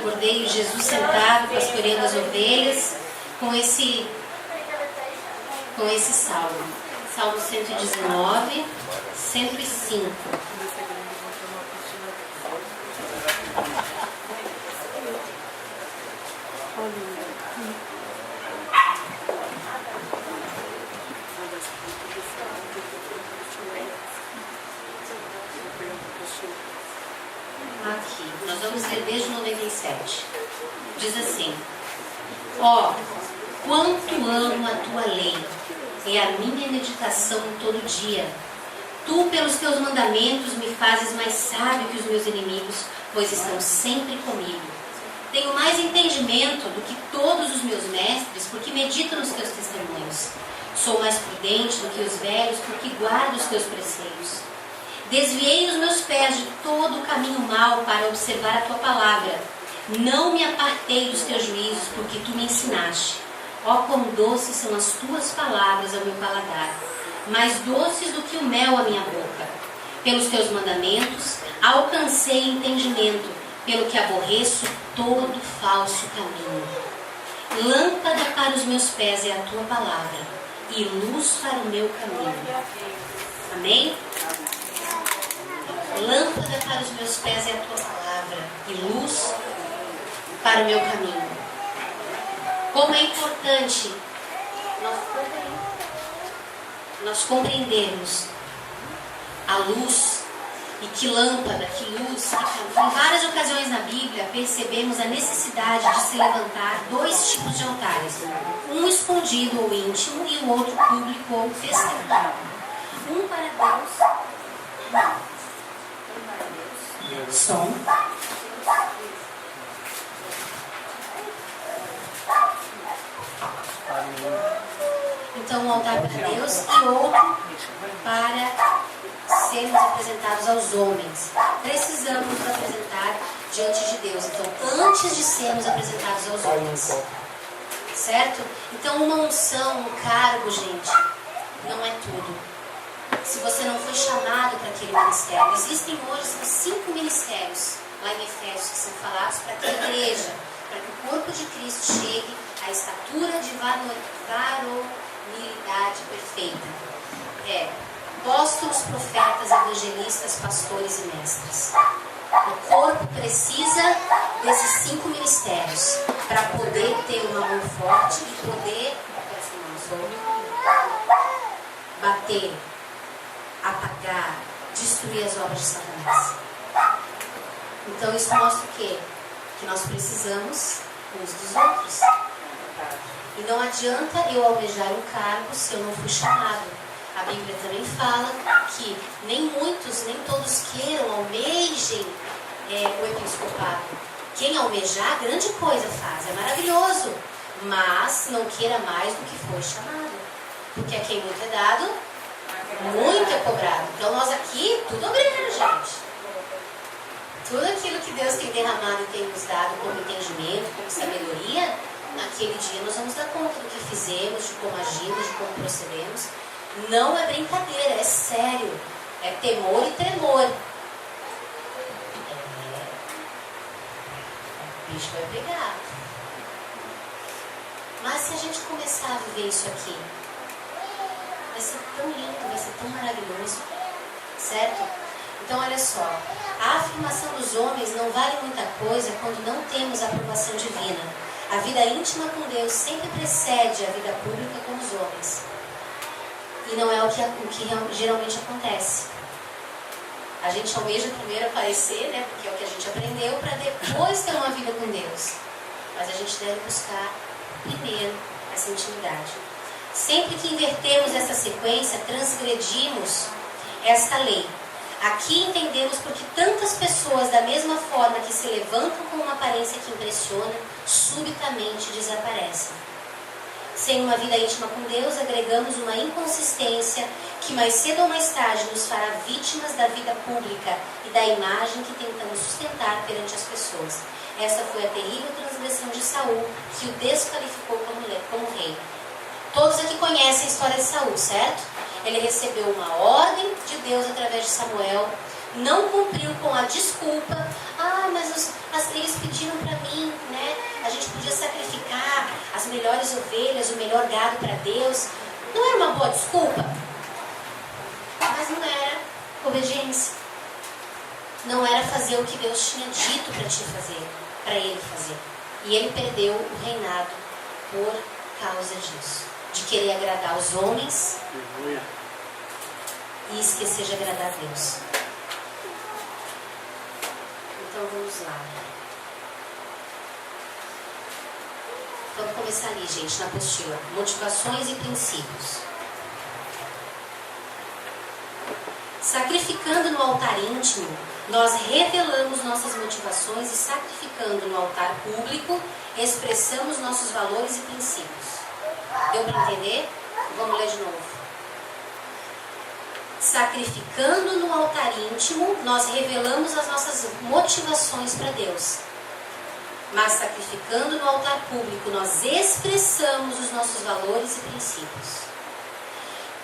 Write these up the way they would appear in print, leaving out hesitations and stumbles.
recordei Jesus sentado, pastoreando as ovelhas, com esse salmo. Salmo 119, 105. Aqui, nós vamos ler desde o 97. Diz assim: ó, quanto amo a tua lei, é a minha meditação todo dia. Tu, pelos teus mandamentos, me fazes mais sábio que os meus inimigos, pois estão sempre comigo. Tenho mais entendimento do que todos os meus mestres, porque medito nos teus testemunhos. Sou mais prudente do que os velhos, porque guardo os teus preceitos. Desviei os meus pés de todo o caminho mau para observar a tua palavra. Não me apartei dos teus juízos, porque tu me ensinaste. Ó, quão doces são as tuas palavras ao meu paladar, mais doces do que o mel à minha boca. Pelos teus mandamentos alcancei entendimento, pelo que aborreço todo falso caminho. Lâmpada para os meus pés é a tua palavra, e luz para o meu caminho. Amém? Lâmpada para os meus pés é a tua palavra, e luz para o meu caminho. Como é importante nós compreendermos a luz e que lâmpada, que luz, que caminho. Em várias ocasiões na Bíblia percebemos a necessidade de se levantar dois tipos de altares: um escondido ou íntimo e o outro público ou festivo. Um para Deus, som. Então, um altar para Deus e outro para sermos apresentados aos homens. Precisamos nos apresentar diante de Deus. Então, antes de sermos apresentados aos homens, certo? Então, uma unção, um cargo, gente, não é tudo. Se você não foi chamado para aquele ministério, existem hoje 5 ministérios lá em Efésios que são falados para que a igreja, para que o corpo de Cristo chegue à estatura de varonilidade perfeita. Apóstolos, profetas, evangelistas, pastores e mestres. O corpo precisa desses 5 ministérios para poder ter uma mão forte e poder bater, apagar, destruir as obras de Satanás. Então isso mostra o quê? Que nós precisamos uns dos outros. E não adianta eu almejar um cargo se eu não fui chamado. A Bíblia também fala que nem muitos, nem todos queiram, almejem o episcopado. Quem almejar, grande coisa faz, é maravilhoso. Mas não queira mais do que foi chamado. Porque a quem muito é dado, muito é cobrado. Então nós aqui, tudo obrigado, gente. Tudo aquilo que Deus tem derramado e tem nos dado como entendimento, como sabedoria, naquele dia nós vamos dar conta do que fizemos, de como agimos, de como procedemos. Não é brincadeira, é sério. É temor e tremor. O bicho vai pegar. Mas se a gente começar a viver isso aqui, vai ser tão lindo, vai ser tão maravilhoso. Certo? Então olha só, a afirmação dos homens não vale muita coisa quando não temos a aprovação divina. A vida íntima com Deus sempre precede a vida pública com os homens. E não é o que geralmente acontece. A gente almeja primeiro aparecer, né, porque é o que a gente aprendeu, para depois ter uma vida com Deus. Mas a gente deve buscar primeiro essa intimidade. Sempre que invertermos essa sequência, transgredimos esta lei. Aqui entendemos porque tantas pessoas, da mesma forma que se levantam com uma aparência que impressiona, subitamente desaparecem. Sem uma vida íntima com Deus, agregamos uma inconsistência que mais cedo ou mais tarde nos fará vítimas da vida pública e da imagem que tentamos sustentar perante as pessoas. Esta foi a terrível transgressão de Saul, que o desqualificou como rei. Todos aqui conhecem a história de Saul, certo? Ele recebeu uma ordem de Deus através de Samuel, não cumpriu com a desculpa: mas eles pediram para mim, né? A gente podia sacrificar as melhores ovelhas, o melhor gado para Deus. Não era uma boa desculpa? Mas não era obediência. Não era fazer o que Deus tinha dito para te fazer, para ele fazer. E ele perdeu o reinado por causa disso. De querer agradar os homens e esquecer de agradar a Deus. Então vamos lá. Vamos começar ali, gente, na apostila. Motivações e princípios. Sacrificando no altar íntimo, nós revelamos nossas motivações e sacrificando no altar público, expressamos nossos valores e princípios. Deu para entender? Vamos ler de novo. Sacrificando no altar íntimo, nós revelamos as nossas motivações para Deus. Mas sacrificando no altar público, nós expressamos os nossos valores e princípios.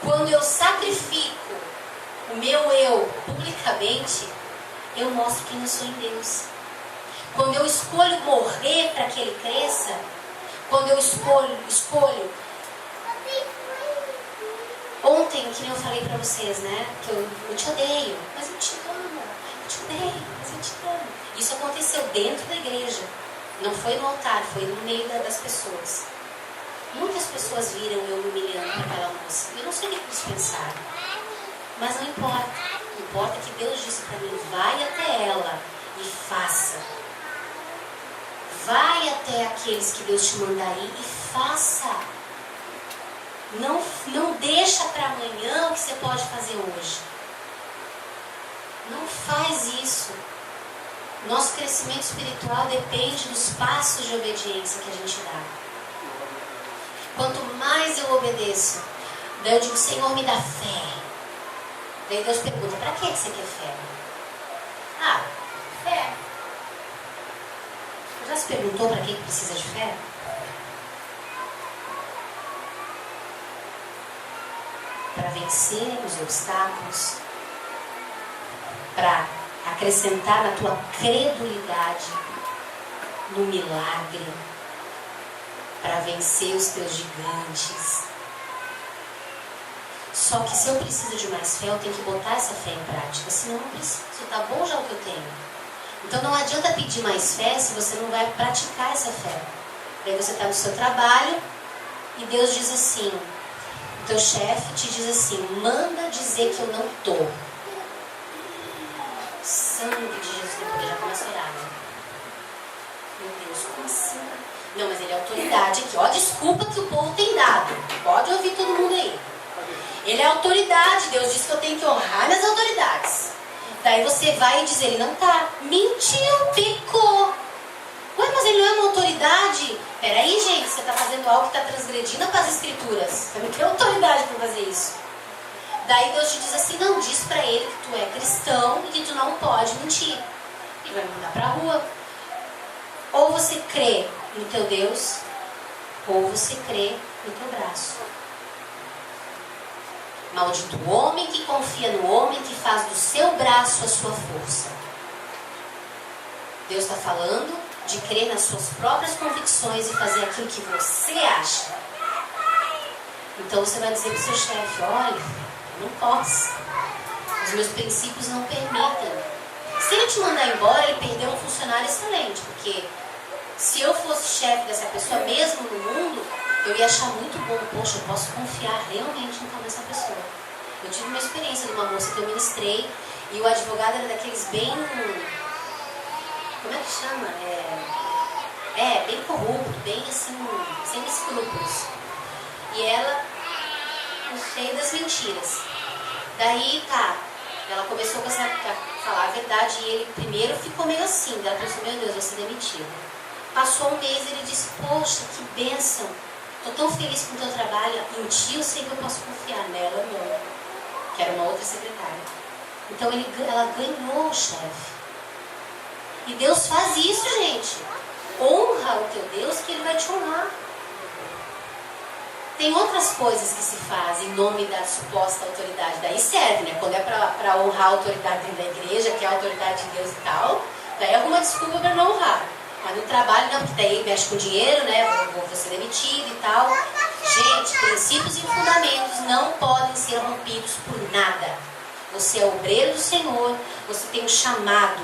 Quando eu sacrifico o meu eu publicamente, eu mostro quem eu sou em Deus. Quando eu escolho morrer para que ele cresça, quando eu escolho ontem, que nem eu falei para vocês, né, que eu te odeio, mas eu te amo. Eu te odeio, mas eu te amo. Isso aconteceu dentro da igreja. Não foi no altar, foi no meio das pessoas. Muitas pessoas viram eu me humilhando para aquela moça. Eu não sei o que eles pensaram. Mas não importa. Importa que Deus disse para mim, vai até ela e faça. Vai até aqueles que Deus te mandar ir e faça. Não deixa para amanhã o que você pode fazer hoje. Não faz isso. Nosso crescimento espiritual depende dos passos de obediência que a gente dá. Quanto mais eu obedeço, daí eu digo, Senhor, me dá fé. Daí Deus pergunta, para que você quer fé? Ah, fé. Já se perguntou para que precisa de fé? Para vencer os obstáculos, para acrescentar na tua credulidade, no milagre, para vencer os teus gigantes. Só que se eu preciso de mais fé, eu tenho que botar essa fé em prática, senão eu não preciso, tá bom já o que eu tenho. Então não adianta pedir mais fé se você não vai praticar essa fé. Daí você está no seu trabalho e Deus diz assim, o teu chefe te diz assim, manda dizer que eu não estou. Sangue de Jesus, depois já começa a orar, né? Meu Deus, como assim? Não, mas ele é autoridade aqui. Ó, desculpa que o povo tem dado. Pode ouvir todo mundo aí. Ele é autoridade. Deus disse que eu tenho que honrar minhas autoridades. Daí você vai e diz, ele não tá. Mentiu, pecou. Ué, mas ele não é uma autoridade? Peraí, gente, você está fazendo algo que está transgredindo com as escrituras. Você não tem autoridade para fazer isso. Daí Deus te diz assim, não, diz para ele que tu é cristão e que tu não pode mentir. Ele vai me mandar para a rua. Ou você crê no teu Deus, ou você crê no teu braço. Maldito o homem que confia no homem que faz do seu braço a sua força. Deus está falando de crer nas suas próprias convicções e fazer aquilo que você acha. Então você vai dizer para o seu chefe, olha, não posso. Os meus princípios não permitem. Se ele te mandar embora, ele perdeu um funcionário excelente, porque se eu fosse chefe dessa pessoa, mesmo no mundo, eu ia achar muito bom, poxa, eu posso confiar realmente então nessa pessoa. Eu tive uma experiência de uma moça que eu ministrei e o advogado era daqueles bem, como é que chama? Bem corrupto, bem assim, sem escrúpulos. E ela, cheia das mentiras. Daí, tá, ela começou a falar a verdade e ele primeiro ficou meio assim. Ela pensou, meu Deus, vai ser demitido. Passou um mês e ele disse, poxa, que bênção. Estou tão feliz com o teu trabalho. Em ti eu sei que eu posso confiar nela, não. Que era uma outra secretária. Então ela ganhou o chefe. E Deus faz isso, gente. Honra o teu Deus que ele vai te honrar. Tem outras coisas que se fazem em nome da suposta autoridade. Daí serve, né? Quando é para honrar a autoridade dentro da igreja, que é a autoridade de Deus e tal, Daí alguma desculpa para não honrar. Mas no trabalho não, porque daí mexe com dinheiro, né? Vou ser demitido e tal. Gente, princípios e fundamentos não podem ser rompidos por nada. Você é obreiro do Senhor, você tem um chamado.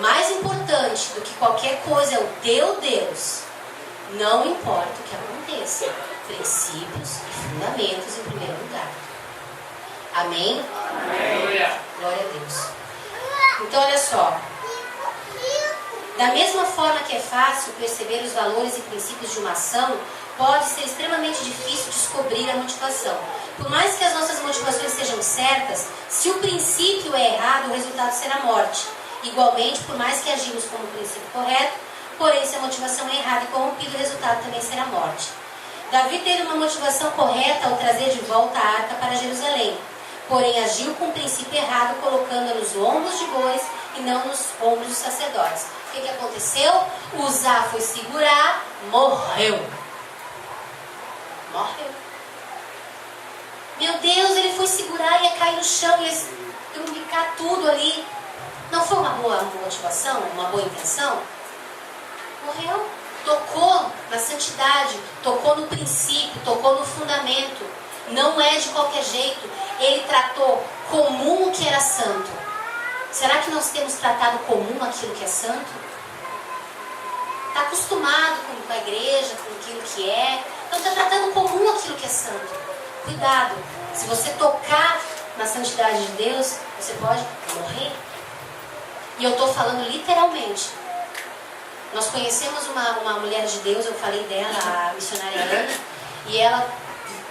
Mais importante do que qualquer coisa é o teu Deus. Não importa o que aconteça. Princípios e fundamentos em primeiro lugar. Amém? Amém. Glória a Deus. Então olha só. Da mesma forma que é fácil perceber os valores e princípios de uma ação, pode ser extremamente difícil descobrir a motivação. Por mais que as nossas motivações sejam certas, se o princípio é errado, o resultado será morte. Igualmente, por mais que agimos como o princípio correto, porém se a motivação é errada e corrompida, o resultado também será morte. Davi teve uma motivação correta ao trazer de volta a arca para Jerusalém, porém agiu com o princípio errado, colocando-a nos ombros de bois e não nos ombros dos sacerdotes. O que aconteceu? Uzá foi segurar, morreu. Morreu. Meu Deus, ele foi segurar, ia cair no chão, ia trumbicar tudo ali. Não foi uma boa motivação, uma boa intenção? Morreu. Tocou na santidade, tocou no princípio, tocou no fundamento. Não é de qualquer jeito. Ele tratou comum o que era santo. Será que nós temos tratado comum aquilo que é santo? Está acostumado com a igreja, com aquilo que é. Então está tratando comum aquilo que é santo. Cuidado. Se você tocar na santidade de Deus, você pode morrer. E eu estou falando literalmente. Nós conhecemos uma mulher de Deus, eu falei dela, a missionária Ana, e ela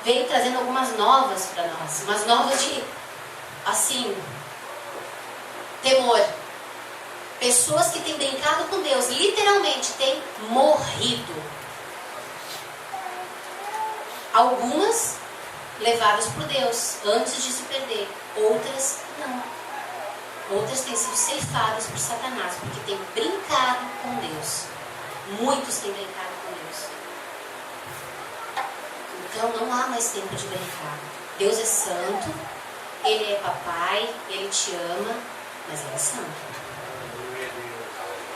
veio trazendo algumas novas para nós. Umas novas de, assim, temor. Pessoas que têm brincado com Deus, literalmente têm morrido. Algumas levadas por Deus antes de se perder, outras não. Outras têm sido ceifadas por Satanás, porque têm brincado com Deus. Muitos têm brincado com Deus. Então não há mais tempo de brincar. Deus é santo, Ele é papai, Ele te ama, mas Ele é santo.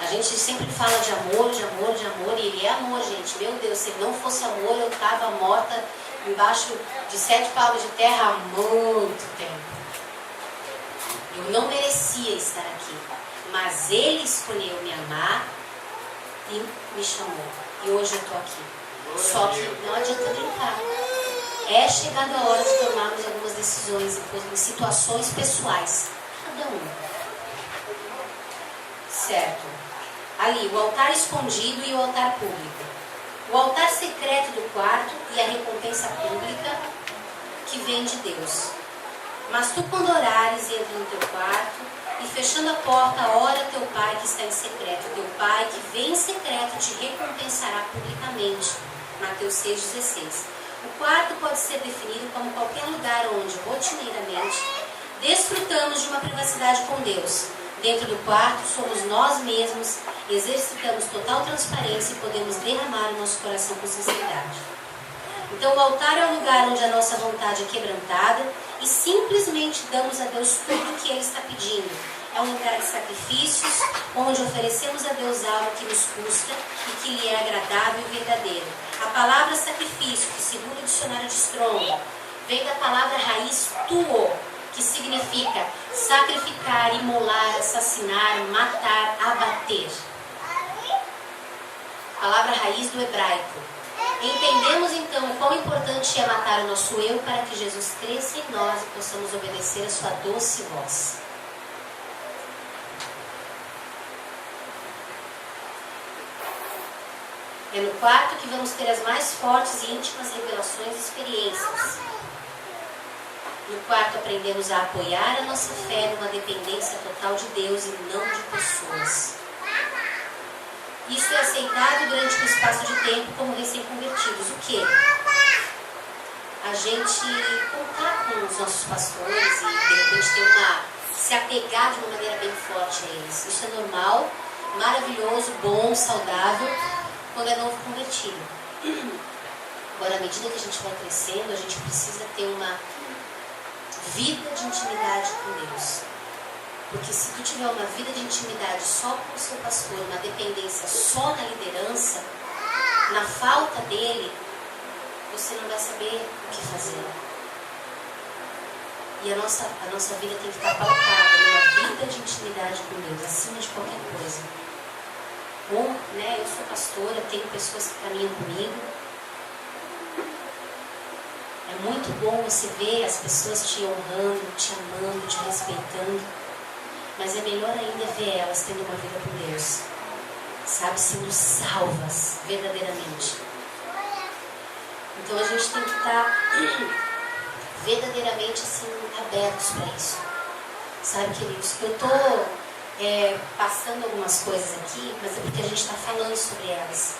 A gente sempre fala de amor, de amor, de amor, e Ele é amor, gente. Meu Deus, se Ele não fosse amor, eu estava morta embaixo de 7 palmos de terra há muito tempo. Eu não merecia estar aqui, mas Ele escolheu me amar e me chamou. E hoje eu estou aqui. Só que não adianta brincar. É chegada a hora de tomarmos algumas decisões em situações pessoais. Cada um. Certo. Ali, o altar escondido e o altar público. O altar secreto do quarto e a recompensa pública que vem de Deus. Mas tu, quando orares, entra no teu quarto e, fechando a porta, ora teu Pai que está em secreto. Teu Pai que vem em secreto te recompensará publicamente. Mateus 6,16. O quarto pode ser definido como qualquer lugar onde, rotineiramente, desfrutamos de uma privacidade com Deus. Dentro do quarto somos nós mesmos, exercitamos total transparência e podemos derramar o nosso coração com sinceridade. Então o altar é o lugar onde a nossa vontade é quebrantada e simplesmente damos a Deus tudo o que Ele está pedindo. É um lugar de sacrifícios, onde oferecemos a Deus algo que nos custa e que lhe é agradável e verdadeiro. A palavra sacrifício, que segundo o dicionário de Strong, vem da palavra raiz tuo, que significa sacrificar, imolar, assassinar, matar, abater. Palavra raiz do hebraico. Entendemos então o quão importante é matar o nosso eu para que Jesus cresça em nós e possamos obedecer a sua doce voz. É no quarto que vamos ter as mais fortes e íntimas revelações e experiências. No quarto aprendemos a apoiar a nossa fé numa dependência total de Deus e não de pessoas. Isso é aceitado durante um espaço de tempo como recém-convertidos. O quê? A gente contar com os nossos pastores e de repente se apegar de uma maneira bem forte a eles. Isso é normal, maravilhoso, bom, saudável, quando é novo convertido. Agora, à medida que a gente vai crescendo, a gente precisa ter uma vida de intimidade com Deus. Porque se tu tiver uma vida de intimidade só com o seu pastor, uma dependência só na liderança, na falta dele, você não vai saber o que fazer. E a nossa vida tem que estar pautada numa vida de intimidade com Deus, acima de qualquer coisa. Bom, né? Eu sou pastora, tenho pessoas que caminham comigo. É muito bom você ver as pessoas te honrando, te amando, te respeitando. Mas é melhor ainda ver elas tendo uma vida com Deus. Sabe, sendo salvas verdadeiramente. Então a gente tem que estar verdadeiramente assim, abertos para isso. Sabe, queridos, eu estou passando algumas coisas aqui, mas é porque a gente está falando sobre elas.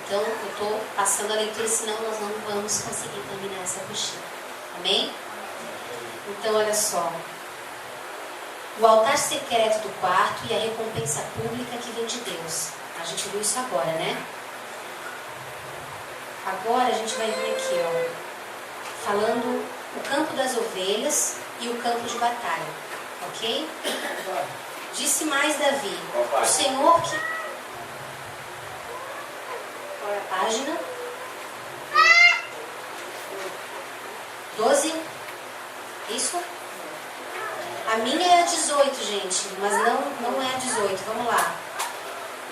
Então eu estou passando a leitura, senão nós não vamos conseguir terminar essa apostila. Amém? Então olha só. O altar secreto do quarto e a recompensa pública que vem de Deus. A gente viu isso agora, né? Agora a gente vai vir aqui, ó, falando o campo das ovelhas e o campo de batalha, ok? Disse mais Davi, o Senhor que... Qual é a página? 12? Isso? A minha é 18, gente, mas não é 18, vamos lá.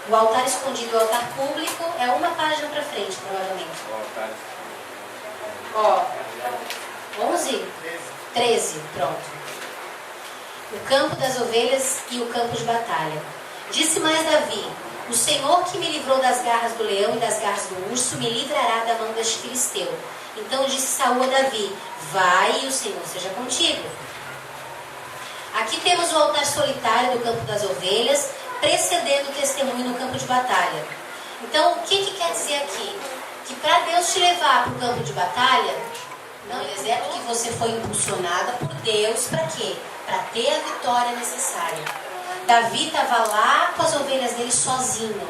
O altar escondido e o altar público é uma página para frente, provavelmente. Ó, 11? 13, pronto. O campo das ovelhas e o campo de batalha. Disse mais Davi, o Senhor que me livrou das garras do leão e das garras do urso, me livrará da mão deste filisteu. Então disse Saul a Davi, vai e o Senhor seja contigo. Aqui temos o altar solitário do campo das ovelhas, precedendo o testemunho no campo de batalha. Então, o que quer dizer aqui? Que para Deus te levar para o campo de batalha, não é certo que você foi impulsionada por Deus para quê? Para ter a vitória necessária. Davi estava lá com as ovelhas dele sozinho.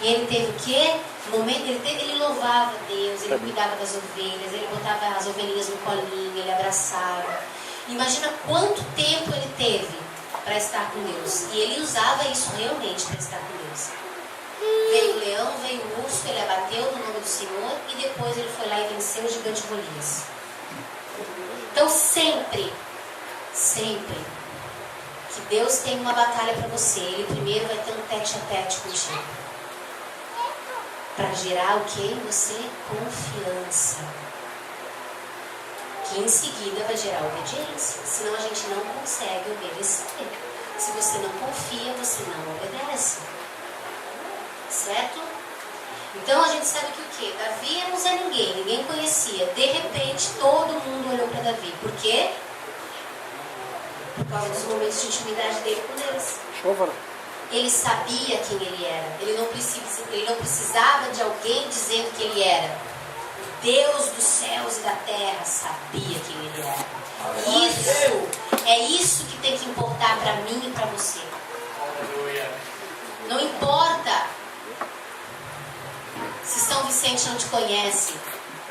E ele teve o quê? No momento ele louvava Deus, ele cuidava das ovelhas, ele botava as ovelhinhas no colinho, ele abraçava. Imagina quanto tempo ele teve para estar com Deus. E ele usava isso realmente para estar com Deus. Veio o leão, veio o urso, ele abateu no nome do Senhor e depois ele foi lá e venceu o gigante Golias. Então sempre que Deus tem uma batalha para você, Ele primeiro vai ter um tete a tete contigo. Para gerar o que em você? Confiança. Que em seguida vai gerar obediência. Senão a gente não consegue obedecer. Se você não confia, você não obedece. Certo? Então a gente sabe que o quê? Davi era um Zé ninguém conhecia. De repente todo mundo olhou para Davi. Por quê? Por causa dos momentos de intimidade dele com Deus. Ele sabia quem ele era. Ele não precisava de alguém dizendo quem ele era. O Deus dos céus e da terra sabia quem ele era. É isso que tem que importar para mim e para você. Não importa se São Vicente não te conhece,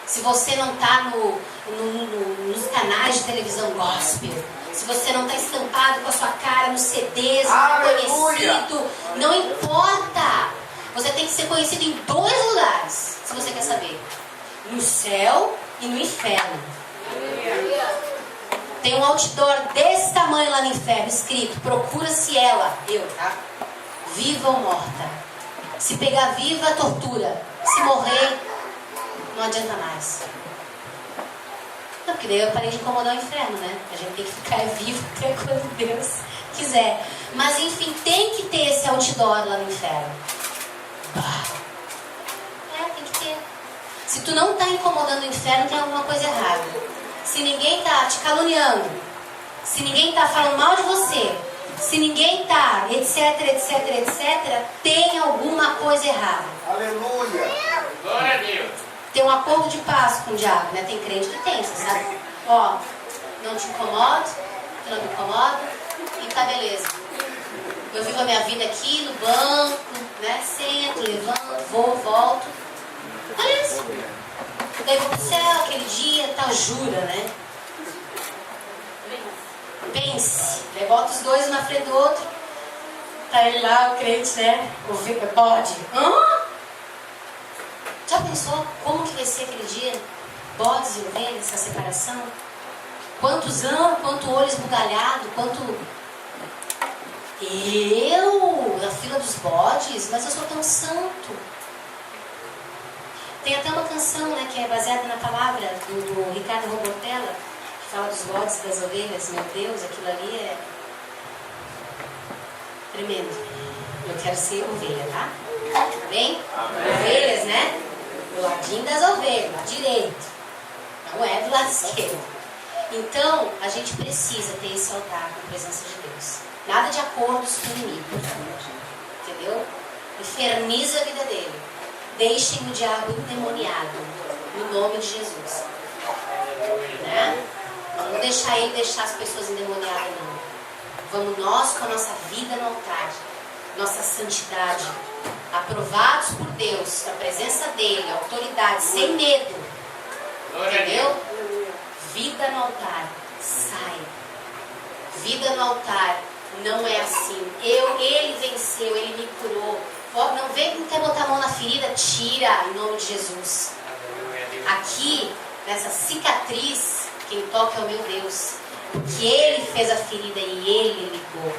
se você não está nos canais de televisão gospel, se você não está estampado com a sua cara nos CDs, conhecido, não importa. Você tem que ser conhecido em 2 lugares, se você quer saber: no céu e no inferno. Tem um outdoor desse tamanho lá no inferno, escrito: procura-se ela, tá? Viva ou morta. Se pegar viva, tortura. Se morrer, não adianta mais. Não, porque daí eu parei de incomodar o inferno, né? A gente tem que ficar vivo até quando Deus quiser. Mas enfim, tem que ter esse outdoor lá no inferno. Tem que ter. Se tu não está incomodando o inferno, tem alguma coisa errada. Se ninguém está te caluniando, se ninguém está falando mal de você, se ninguém está, etc, tem alguma coisa errada. Aleluia! Glória a Deus! Tem um acordo de paz com o diabo, né? Tem crente que tem, você sabe? Ó, não te incomodo, tu não me incomoda, e tá beleza. Eu vivo a minha vida aqui no banco, né? Sento, levanto, vou, volto. Beleza. Daí vou pro céu aquele dia, tal, jura, né? Pense, bota os dois um na frente do outro. Tá ele lá, o crente, né? O bode. Já pensou como que vai ser aquele dia? Bodes e ovelhas, essa separação? Quantos anos, quanto olho esbugalhado, quanto... Eu, na fila dos bodes, mas eu sou tão santo. Tem até uma canção, né, que é baseada na palavra do Ricardo Robortella, que fala dos bodes e das ovelhas. Meu Deus, aquilo ali é tremendo. Eu quero ser ovelha, tá? Tá bem? Amém. Ovelhas, né? Do ladinho das ovelhas, do lado direito. Não é do lado esquerdo. Então, a gente precisa ter esse altar com a presença de Deus. Nada de acordos com o inimigo. Entendeu? Inferniza a vida dele. Deixem o diabo endemoniado. No nome de Jesus. Né? Não vamos deixar ele deixar as pessoas endemoniadas, não. Vamos nós com a nossa vida no altar. Nossa santidade. Aprovados por Deus. Na presença dele. Autoridade. Sem medo. Entendeu? Vida no altar. Sai. Vida no altar. Não é assim. Ele venceu. Ele me curou. Não vem quem quer botar a mão na ferida. Tira em nome de Jesus. Aqui, nessa cicatriz, quem toca é o meu Deus. Porque Ele fez a ferida e Ele ligou.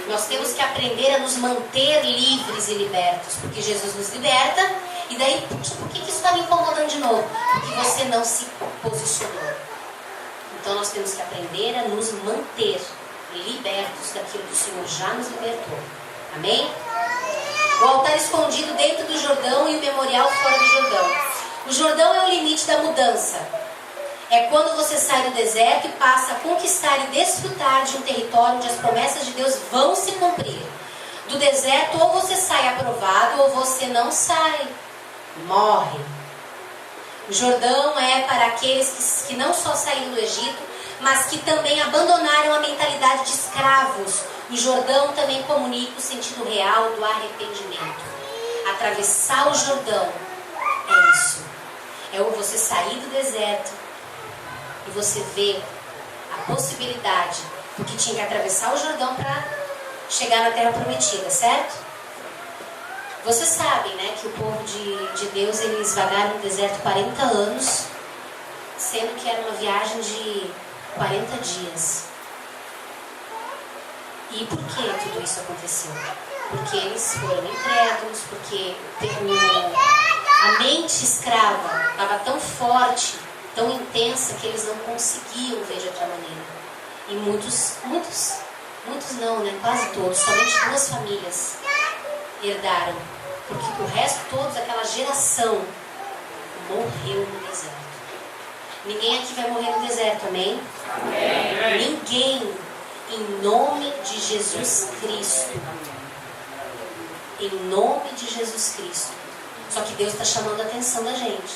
Nós temos que aprender a nos manter livres e libertos. Porque Jesus nos liberta. E daí, por que isso está me incomodando de novo? Porque você não se posicionou. Então nós temos que aprender a nos manter libertos daquilo que o Senhor já nos libertou. Amém? O altar escondido dentro do Jordão e o memorial fora do Jordão. O Jordão é o limite da mudança. É quando você sai do deserto e passa a conquistar e desfrutar de um território onde as promessas de Deus vão se cumprir. Do deserto, ou você sai aprovado, ou você não sai. Morre. O Jordão é para aqueles que não só saíram do Egito, mas que também abandonaram a mentalidade de escravos. O Jordão também comunica o sentido real do arrependimento. Atravessar o Jordão é isso. É você sair do deserto e você ver a possibilidade, porque tinha que atravessar o Jordão para chegar na Terra Prometida, certo? Vocês sabem, né, que o povo de Deus, eles vagaram no deserto 40 anos, sendo que era uma viagem de 40 dias. E por que tudo isso aconteceu? Porque eles foram incrédulos, porque a mente escrava estava tão forte, tão intensa, que eles não conseguiam ver de outra maneira. E muitos não, né? Quase todos, somente 2 famílias herdaram. Porque o resto todos, aquela geração, morreu no deserto. Ninguém aqui vai morrer no deserto, amém? Amém. Ninguém, em nome de Jesus Cristo. Em nome de Jesus Cristo. Só que Deus está chamando a atenção da gente.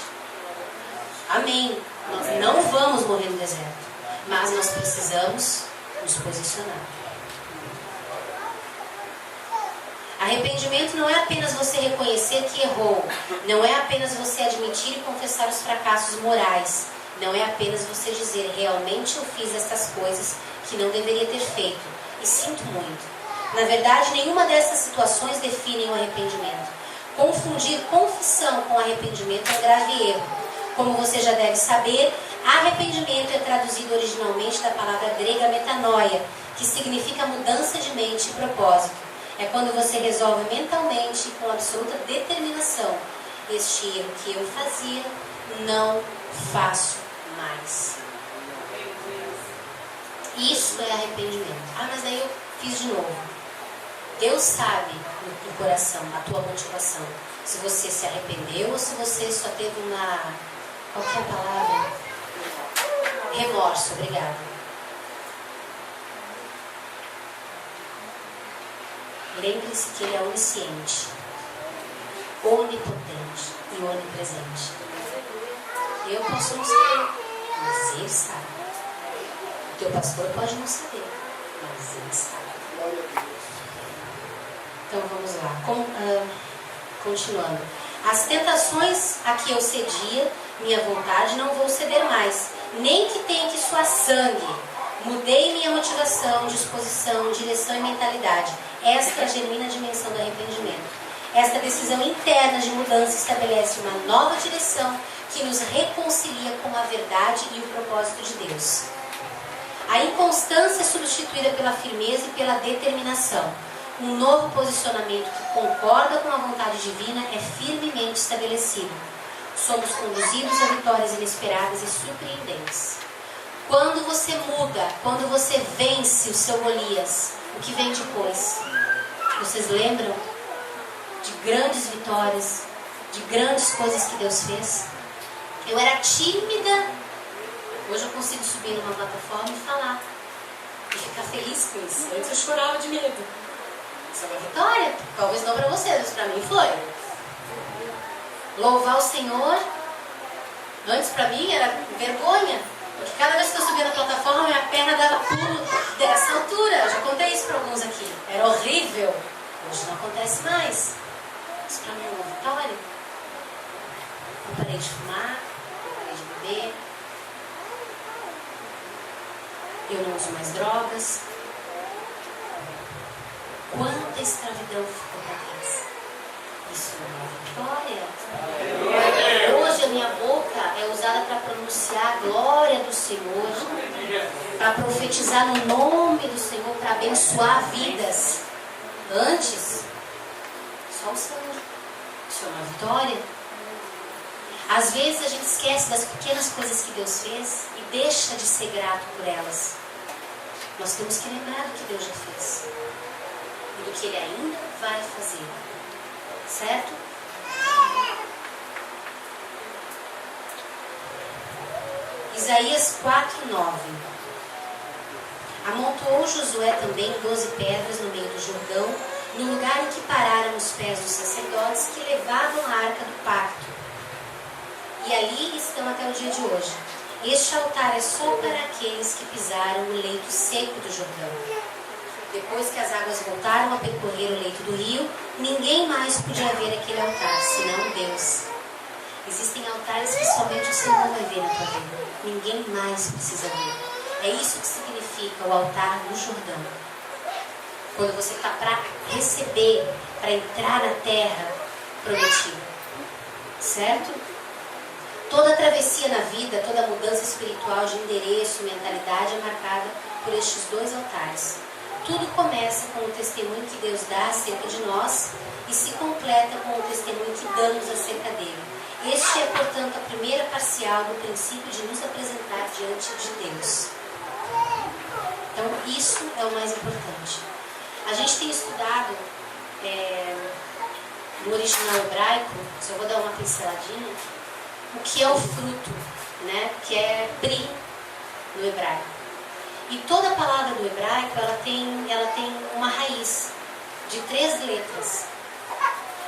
Amém. Nós não vamos morrer no deserto, mas nós precisamos nos posicionar. Arrependimento não é apenas você reconhecer que errou. Não é apenas você admitir e confessar os fracassos morais. Não é apenas você dizer, realmente eu fiz estas coisas que não deveria ter feito. E sinto muito. Na verdade, nenhuma dessas situações definem o arrependimento. Confundir confissão com arrependimento é um grave erro. Como você já deve saber, arrependimento é traduzido originalmente da palavra grega metanoia, que significa mudança de mente e propósito. É quando você resolve mentalmente e com absoluta determinação: este erro que eu fazia, não faço mais. Isso é arrependimento. Mas daí eu fiz de novo. Deus sabe no coração, a tua motivação. Se você se arrependeu ou se você só teve uma... Qual que é a palavra? Remorso, obrigada. Lembre-se que Ele é onisciente, onipotente e onipresente. Eu posso não saber, mas Ele sabe. O teu pastor pode não saber, mas Ele sabe. Então vamos lá. Continuando. As tentações a que eu cedia, minha vontade, não vou ceder mais. Nem que tenha que suar sangue. Mudei minha motivação, disposição, direção e mentalidade. Esta é a genuína dimensão do arrependimento. Esta decisão interna de mudança estabelece uma nova direção que nos reconcilia com a verdade e o propósito de Deus. A inconstância é substituída pela firmeza e pela determinação. Um novo posicionamento que concorda com a vontade divina é firmemente estabelecido. Somos conduzidos a vitórias inesperadas e surpreendentes. Quando você muda, quando você vence o seu Golias, o que vem depois? Vocês lembram de grandes vitórias, de grandes coisas que Deus fez? Eu era tímida, hoje eu consigo subir numa plataforma e falar. E ficar feliz com isso. Antes eu chorava de medo. Isso é uma vitória. Talvez não para vocês, mas para mim foi. Louvar o Senhor, antes para mim era vergonha. Porque cada vez que eu subia na plataforma, minha perna dava pulo dessa altura. Eu já contei isso para alguns aqui. Era horrível. Hoje não acontece mais. Isso para mim é uma vitória. Eu parei de fumar, eu parei de beber. Eu não uso mais drogas. Quanta escravidão ficou para trás. Isso é uma vitória. Hoje a minha boca é usada para pronunciar a glória do Senhor, para profetizar no nome do Senhor, para abençoar vidas. Antes, só o Senhor. Isso é uma vitória. Às vezes a gente esquece das pequenas coisas que Deus fez e deixa de ser grato por elas. Nós temos que lembrar do que Deus já fez e do que Ele ainda vai fazer. Certo? Isaías 4:9. Amontoou Josué também 12 pedras no meio do Jordão, no lugar em que pararam os pés dos sacerdotes que levavam a arca do pacto. E ali estão até o dia de hoje. Este altar é só para aqueles que pisaram no leito seco do Jordão. Depois que as águas voltaram a percorrer o leito do rio, ninguém mais podia ver aquele altar, senão Deus. Existem altares que somente o Senhor vai ver na tua vida. Ninguém mais precisa ver. É isso que significa o altar no Jordão. Quando você está para receber, para entrar na terra prometida. Certo? Toda travessia na vida, toda mudança espiritual de endereço e mentalidade é marcada por estes dois altares. Tudo começa com o testemunho que Deus dá acerca de nós e se completa com o testemunho que damos acerca dele. Este é, portanto, a primeira parcial do princípio de nos apresentar diante de Deus. Então, isso é o mais importante. A gente tem estudado no original hebraico, só vou dar uma pinceladinha, o que é o fruto, né? Que é pri no hebraico. E toda palavra do hebraico, ela tem uma raiz de 3 letras.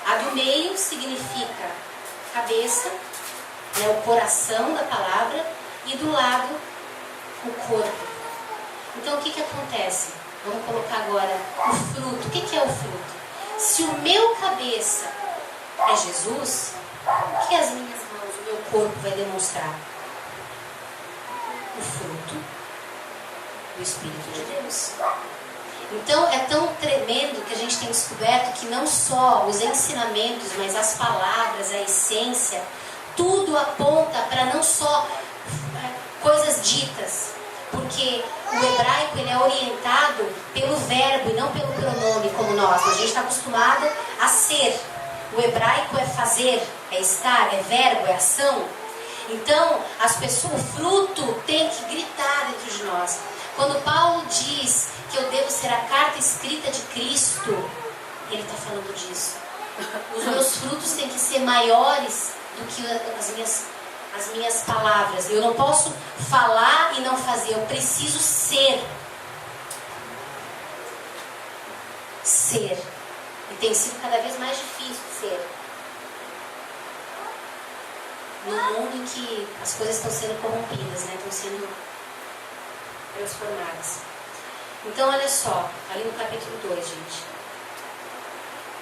A do meio significa cabeça, né, o coração da palavra, e do lado, o corpo. Então, o que acontece? Vamos colocar agora o fruto. O que é o fruto? Se o meu cabeça é Jesus, o que as minhas mãos, o meu corpo vai demonstrar? O fruto do Espírito de Deus. Então é tão tremendo que a gente tem descoberto que não só os ensinamentos, mas as palavras, a essência, tudo aponta para não só coisas ditas, porque o hebraico ele é orientado pelo verbo e não pelo pronome como nós. A gente está acostumado a ser. O hebraico é fazer, é estar, é verbo, é ação. Então as pessoas, o fruto tem que gritar dentro de nós. Quando Paulo diz que eu devo ser a carta escrita de Cristo, ele está falando disso. Os meus frutos têm que ser maiores do que as minhas palavras. Eu não posso falar e não fazer. Eu preciso ser. Ser. E tem sido cada vez mais difícil ser. No mundo em que as coisas estão sendo corrompidas, né? Estão sendo transformadas. Então, olha só, ali no capítulo 2, gente.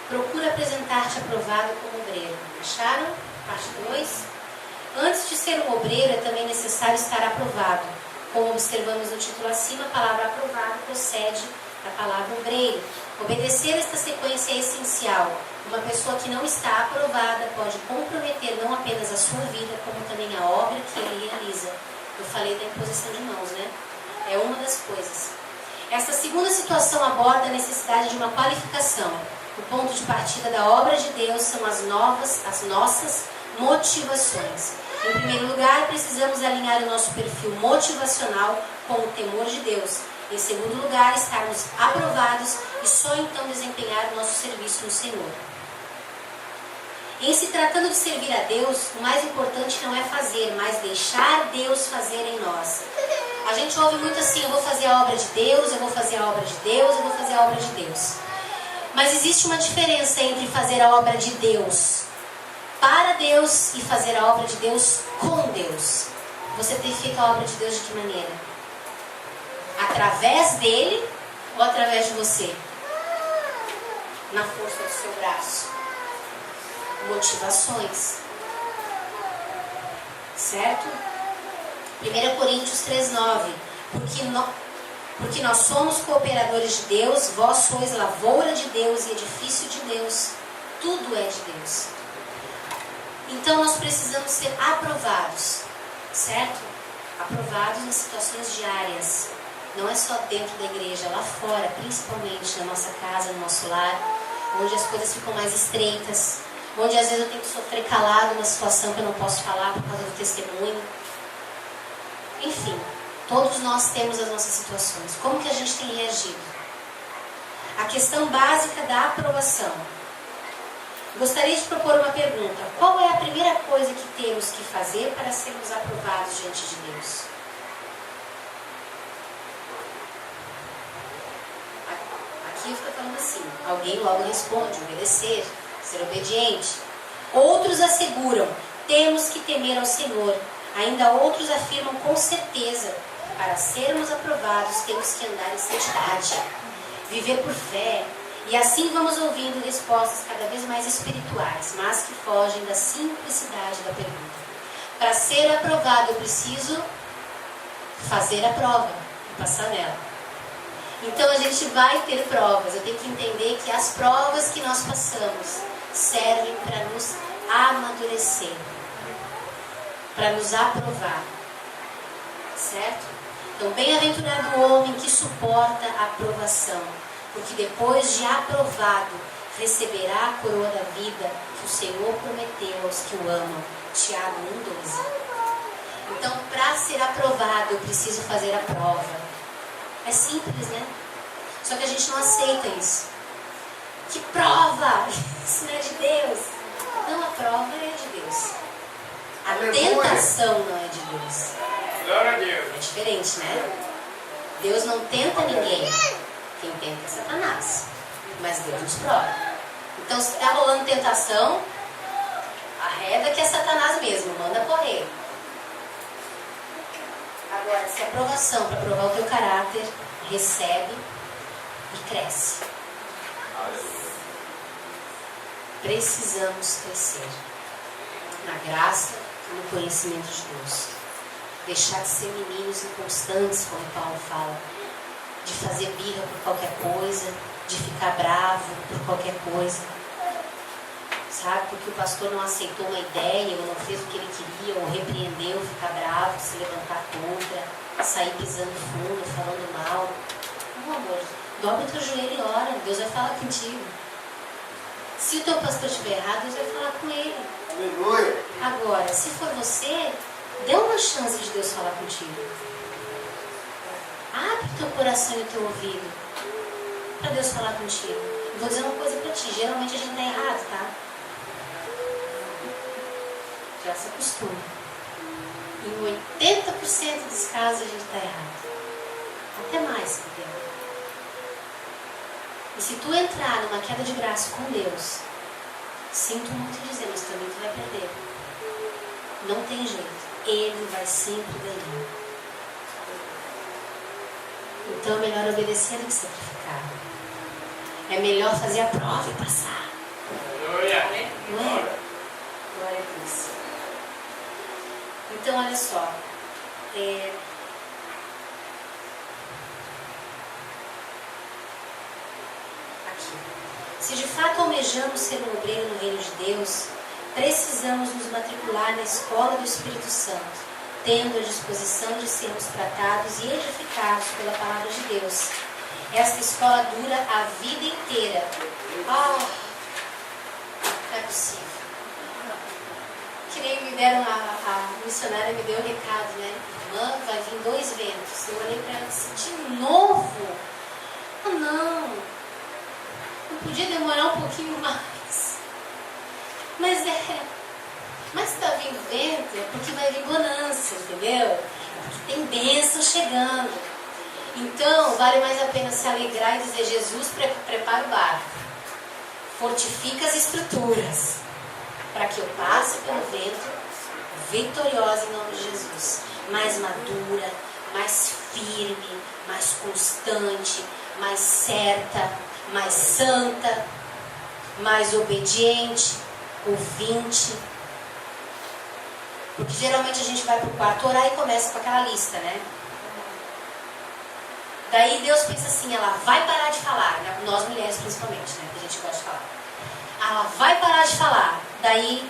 Procura apresentar-te aprovado como obreiro. Acharam? Parte 2. Antes de ser um obreiro, é também necessário estar aprovado. Como observamos no título acima, a palavra aprovado procede da palavra obreiro. Obedecer esta sequência é essencial. Uma pessoa que não está aprovada pode comprometer não apenas a sua vida, como também a obra que ele realiza. Eu falei da imposição de mãos, né? É uma das coisas. Esta segunda situação aborda a necessidade de uma qualificação. O ponto de partida da obra de Deus são as nossas motivações. Em primeiro lugar, precisamos alinhar o nosso perfil motivacional com o temor de Deus. Em segundo lugar, estarmos aprovados e só então desempenhar o nosso serviço no Senhor. Em se tratando de servir a Deus, o mais importante não é fazer, mas deixar Deus fazer em nós. A gente ouve muito assim, eu vou fazer a obra de Deus, eu vou fazer a obra de Deus, eu vou fazer a obra de Deus. Mas existe uma diferença entre fazer a obra de Deus para Deus e fazer a obra de Deus com Deus. Você tem feito a obra de Deus de que maneira? Através dele ou através de você? Na força do seu braço. Motivações. Certo? 1 Coríntios 3,9. Porque nós somos cooperadores de Deus, vós sois lavoura de Deus e edifício de Deus. Tudo é de Deus. Então nós precisamos ser aprovados, certo? Aprovados nas situações diárias. Não é só dentro da igreja, lá fora, principalmente na nossa casa, no nosso lar, onde as coisas ficam mais estreitas, onde às vezes eu tenho que sofrer calado uma situação que eu não posso falar por causa do testemunho. Enfim, todos nós temos as nossas situações. Como que a gente tem reagido? A questão básica da aprovação. Gostaria de propor uma pergunta. Qual é a primeira coisa que temos que fazer para sermos aprovados diante de Deus? Aqui eu estou falando assim. Alguém logo responde, obedecer, ser obediente. Outros asseguram, temos que temer ao Senhor. Ainda outros afirmam com certeza, para sermos aprovados temos que andar em santidade, viver por fé. E assim vamos ouvindo respostas cada vez mais espirituais, mas que fogem da simplicidade da pergunta. Para ser aprovado eu preciso fazer a prova e passar nela. Então a gente vai ter provas. Eu tenho que entender que as provas que nós passamos servem para nos amadurecer, para nos aprovar, certo? Então, bem-aventurado o homem que suporta a aprovação, porque depois de aprovado, receberá a coroa da vida que o Senhor prometeu aos que o amam. Tiago 1,12. Então, para ser aprovado, eu preciso fazer a prova. É simples, né? Só que a gente não aceita isso. Que prova! Isso não é de Deus. Não, a prova é de Deus. A tentação não é de Deus. Glória a Deus. É diferente, né? Deus não tenta ninguém. Quem tenta é Satanás. Mas Deus nos prova. Então, se está rolando tentação, arreda que é Satanás mesmo. Manda correr. Agora, se a aprovação para provar o teu caráter, recebe e cresce. Precisamos crescer na graça e no conhecimento de Deus. Deixar de ser meninos inconstantes, como Paulo fala. De fazer birra por qualquer coisa, de ficar bravo por qualquer coisa. Sabe? Porque o pastor não aceitou uma ideia, ou não fez o que ele queria, ou repreendeu, ficar bravo, se levantar contra, sair pisando fundo, falando mal. Não, amor, dobra o teu joelho e ora, Deus vai falar contigo. Se o teu pastor estiver errado, Deus vai falar com ele. Aleluia. Agora, se for você, dê uma chance de Deus falar contigo. Abre o teu coração e o teu ouvido para Deus falar contigo. Eu vou dizer uma coisa para ti, geralmente a gente está errado, tá? Já se acostuma. Em 80% dos casos a gente está errado. Até mais, se puder. E se tu entrar numa queda de braço com Deus, sinto muito dizer, mas também tu vai perder. Não tem jeito. Ele vai sempre ganhar. Então é melhor obedecer do que sacrificar. É melhor fazer a prova e passar. Glória. Não é? Glória a Deus. Então olha só. aqui. Se de fato almejamos ser um obreiro no reino de Deus, precisamos nos matricular na escola do Espírito Santo, tendo a disposição de sermos tratados e edificados pela palavra de Deus. Esta escola dura a vida inteira. Não é possível. Que nem me deram, a missionária me deu o recado, né? Irmã, vai vir 2 ventos. Eu olhei para ela e disse, de novo? Não podia demorar um pouquinho mais. Mas está vindo vento, é porque vai vir bonança, entendeu? Porque tem bênção chegando. Então, vale mais a pena se alegrar e dizer, Jesus, prepara o barco. Fortifica as estruturas, para que eu passe pelo vento vitoriosa em nome de Jesus. Mais madura, mais firme, mais constante, mais certa, mais santa, mais obediente, ouvinte. Porque geralmente a gente vai para o quarto orar e começa com aquela lista, né? Daí Deus pensa assim, ela vai parar de falar, né? Nós mulheres principalmente, né? Que a gente gosta de falar. Ela vai parar de falar. Daí,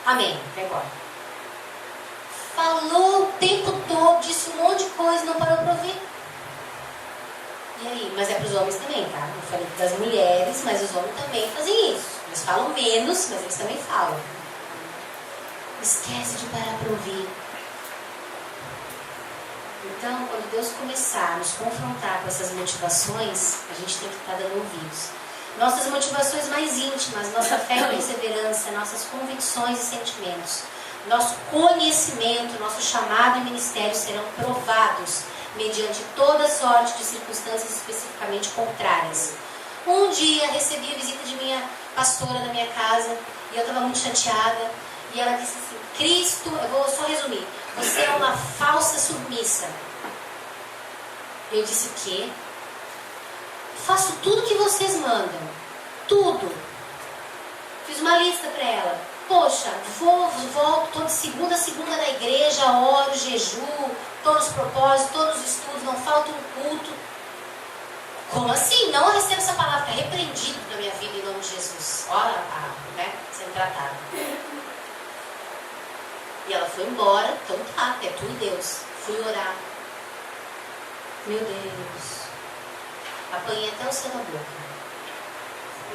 amém, vai embora. Falou o tempo todo, disse um monte de coisa, não parou para ouvir. E aí? Mas é para os homens também, tá? Eu falei das mulheres, mas os homens também fazem isso. Eles falam menos, mas eles também falam. Esquece de parar para ouvir. Então, quando Deus começar a nos confrontar com essas motivações, a gente tem que estar dando ouvidos. Nossas motivações mais íntimas, nossa fé e perseverança, nossas convicções e sentimentos, nosso conhecimento, nosso chamado e ministério serão provados mediante toda sorte de circunstâncias especificamente contrárias. Um dia recebi a visita de minha pastora na minha casa e eu estava muito chateada e ela disse assim, Cristo, eu vou só resumir, você é uma falsa submissa. Eu disse o quê? Faço tudo que vocês mandam. Tudo. Fiz uma lista para ela. Poxa, volto toda segunda a segunda na igreja, oro, jejuo, estou nos propósitos, todos os estudos, não falta um culto. Como assim? Não recebo essa palavra, repreendido na minha vida em nome de Jesus. Olha, né? Sendo tratada. E ela foi embora, então tá, é tu e Deus. Fui orar. Meu Deus. Apanhei até o céu da boca.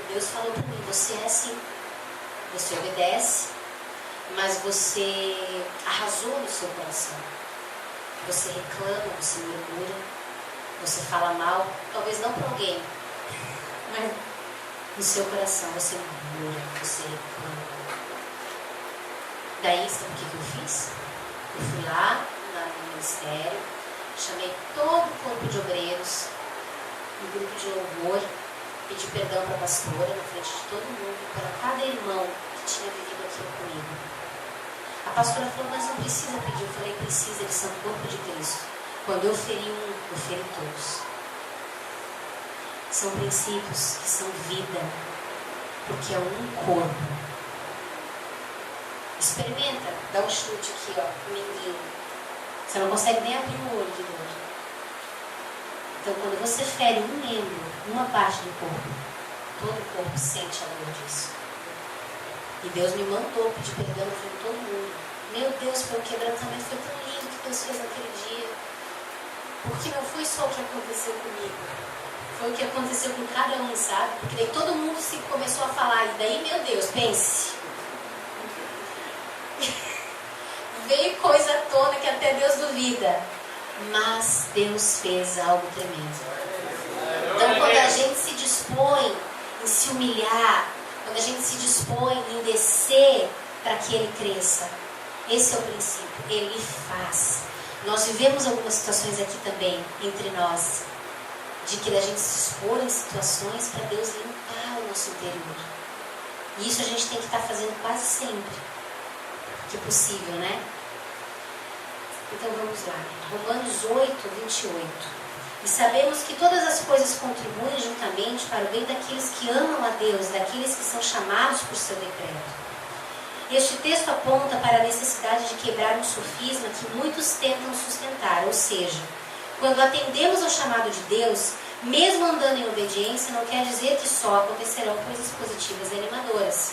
Deus falou para mim, você é assim. Você obedece, mas você arrasou no seu coração. Você reclama, você murmura, você fala mal, talvez não para alguém, mas no seu coração você murmura, você reclama. Daí, sabe o que eu fiz? Eu fui lá no ministério, chamei todo o corpo de obreiros, um grupo de louvor, pedi perdão para a pastora na frente de todo mundo, para cada irmão que tinha vivido aquilo comigo. A pastora falou, mas não precisa pedir. Eu falei, precisa, eles são o corpo de Cristo. Quando eu feri um, eu feri todos. São princípios que são vida, porque é um corpo. Experimenta, dá um chute aqui, ó, menino. Você não consegue nem abrir o olho de dor. Então, quando você fere um membro, uma parte do corpo, todo o corpo sente a dor disso. E Deus me mandou pedir perdão para todo mundo. Meu Deus, foi um quebrantamento, foi tão lindo que Deus fez naquele dia. Porque não foi só o que aconteceu comigo. Foi o que aconteceu com cada um, sabe? Porque daí todo mundo se começou a falar. E daí, meu Deus, pense. Veio coisa à tona que até Deus duvida. Mas Deus fez algo tremendo. Então, quando a gente se dispõe em se humilhar, quando a gente se dispõe em descer para que Ele cresça, esse é o princípio. Ele faz. Nós vivemos algumas situações aqui também, entre nós, de que a gente se expor em situações para Deus limpar o nosso interior. E isso a gente tem que estar fazendo quase sempre, que é possível, né? Então vamos lá, Romanos 8, 28. E sabemos que todas as coisas contribuem juntamente para o bem daqueles que amam a Deus, daqueles que são chamados por seu decreto. Este texto aponta para a necessidade de quebrar um sofisma que muitos tentam sustentar, ou seja, quando atendemos ao chamado de Deus, Mesmo andando em obediência, não quer dizer que só acontecerão coisas positivas e animadoras.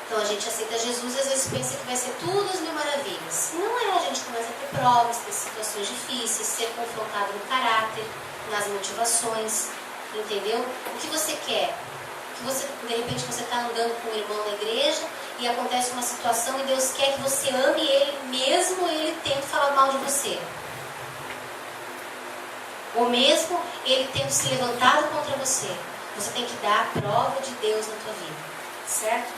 Então a gente aceita Jesus e às vezes pensa que vai ser tudo as mil maravilhas. E não é, a gente começa a ter provas, ter situações difíceis, ser confrontado no caráter, nas motivações, entendeu? O que você quer? Que você, de repente você está andando com um irmão na igreja e acontece uma situação e Deus quer que você ame ele, mesmo ele tendo falado mal de você. Ou mesmo ele tendo se levantado contra você. Você tem que dar a prova de Deus na tua vida. Certo?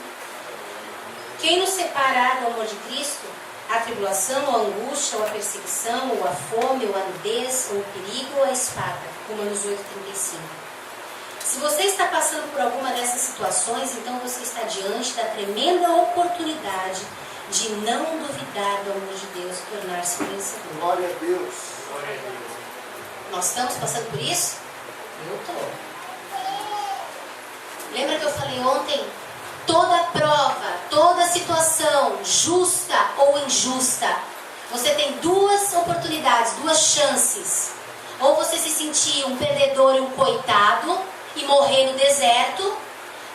Quem nos separar do amor de Cristo? A tribulação, ou a angústia, ou a perseguição, ou a fome, ou a nudez, ou o perigo, ou a espada. Romanos 8,35. Se você está passando por alguma dessas situações, então você está diante da tremenda oportunidade de não duvidar do amor de Deus e tornar-se um vencedor. Glória a Deus. Glória a Deus. Nós estamos passando por isso? Eu estou. Lembra que eu falei ontem? Toda prova, toda situação, justa ou injusta, você tem duas oportunidades, duas chances. Ou você se sentir um perdedor e um coitado e morrer no deserto,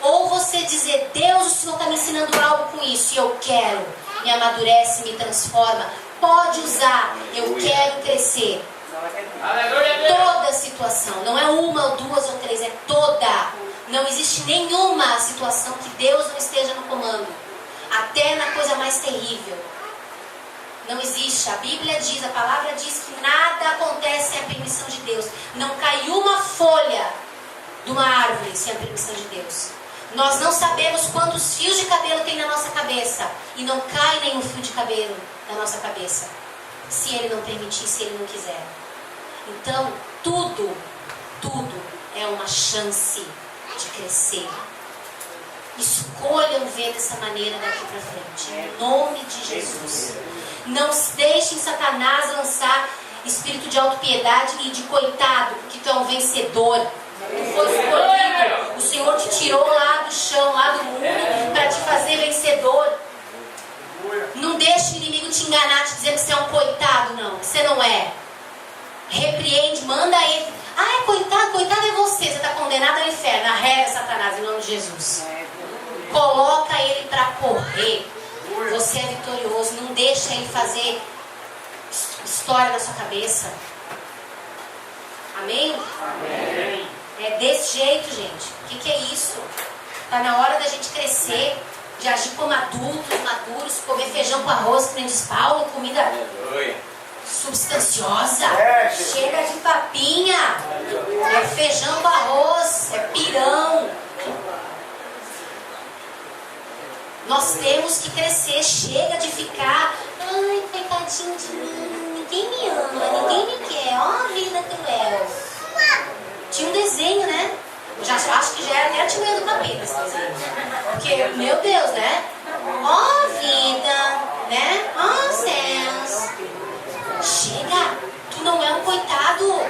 ou você dizer, Deus, o Senhor está me ensinando algo com isso e eu quero, me amadurece, me transforma, pode usar, eu quero crescer. Toda situação, não é uma ou duas ou três, é toda. Não existe nenhuma situação que Deus não esteja no comando, até na coisa mais terrível. Não existe. A Bíblia diz, a palavra diz que nada acontece sem a permissão de Deus. Não cai uma folha de uma árvore sem a permissão de Deus. Nós não sabemos quantos fios de cabelo tem na nossa cabeça, e não cai nenhum fio de cabelo na nossa cabeça se Ele não permitir, se Ele não quiser. Então, tudo é uma chance de crescer. Escolham ver dessa maneira daqui para frente, em nome de Jesus. Não deixem Satanás lançar espírito de autopiedade e de coitado, porque tu é um vencedor. Tu foi escolhido. O Senhor te tirou lá do chão, lá do mundo, para te fazer vencedor. Não deixe o inimigo te enganar, te dizendo que você é um coitado. Não, você não é. Repreende, manda ele. Ah, é coitado é você. Você está condenado ao inferno. Arrega Satanás em nome de Jesus. Coloca ele para correr. Você é vitorioso. Não deixa ele fazer história na sua cabeça. Amém? Amém. É desse jeito, gente. O que é isso? Está na hora da gente crescer, de agir como adultos, maduros, comer feijão com arroz, que nem diz Paulo, comida substanciosa. Chega de papinha. É feijão com arroz, é pirão. Nós temos que crescer. Chega de ficar, ai, coitadinho de mim, ninguém me ama, ninguém me quer, ó, a vida cruel. Tinha um desenho, né? Eu já acho que já era até a Timanha do Capeta esse desenho. Porque, meu Deus, né? Ó vida, né? Ó céus. Chega, tu não é um coitado.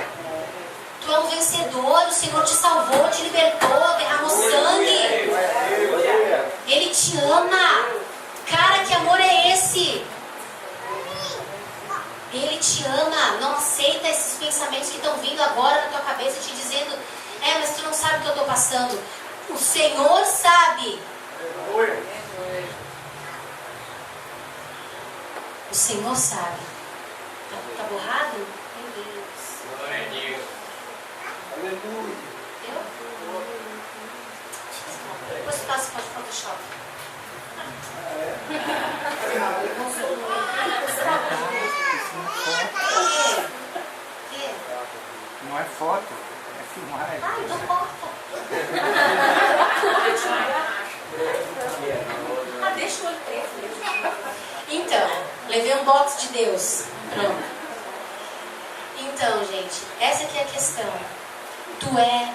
Tu é um vencedor, o Senhor te salvou, te libertou, derramou sangue. Ele te ama. Cara, que amor é esse? Ele te ama. Não aceita esses pensamentos que estão vindo agora na tua cabeça te dizendo, mas tu não sabe o que eu estou passando. O Senhor sabe. O Senhor sabe. Tá borrado? Meu Deus. Glória a Deus. Aleluia. Depois tu passa, pode Photoshop. Não é foto, é filmagem. Ah, então corta. Deixa o olho preto. Então, levei um box de Deus. Pronto. Então, gente, essa aqui é a questão. Tu é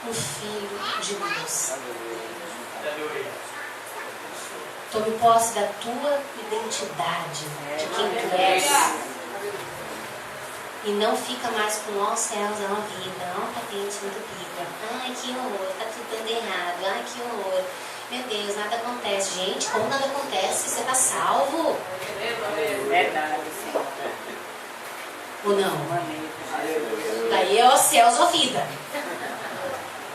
um filho de Deus. Tome posse da tua identidade, de quem tu és. E não fica mais com ó céus, ó vida, ó patente, muito pica. Ai, que horror, tá tudo dando errado. Ai, que horror. Meu Deus, nada acontece. Gente, como nada acontece? Você tá salvo? Verdade, sim. Ou não? Daí é os céus ou vida.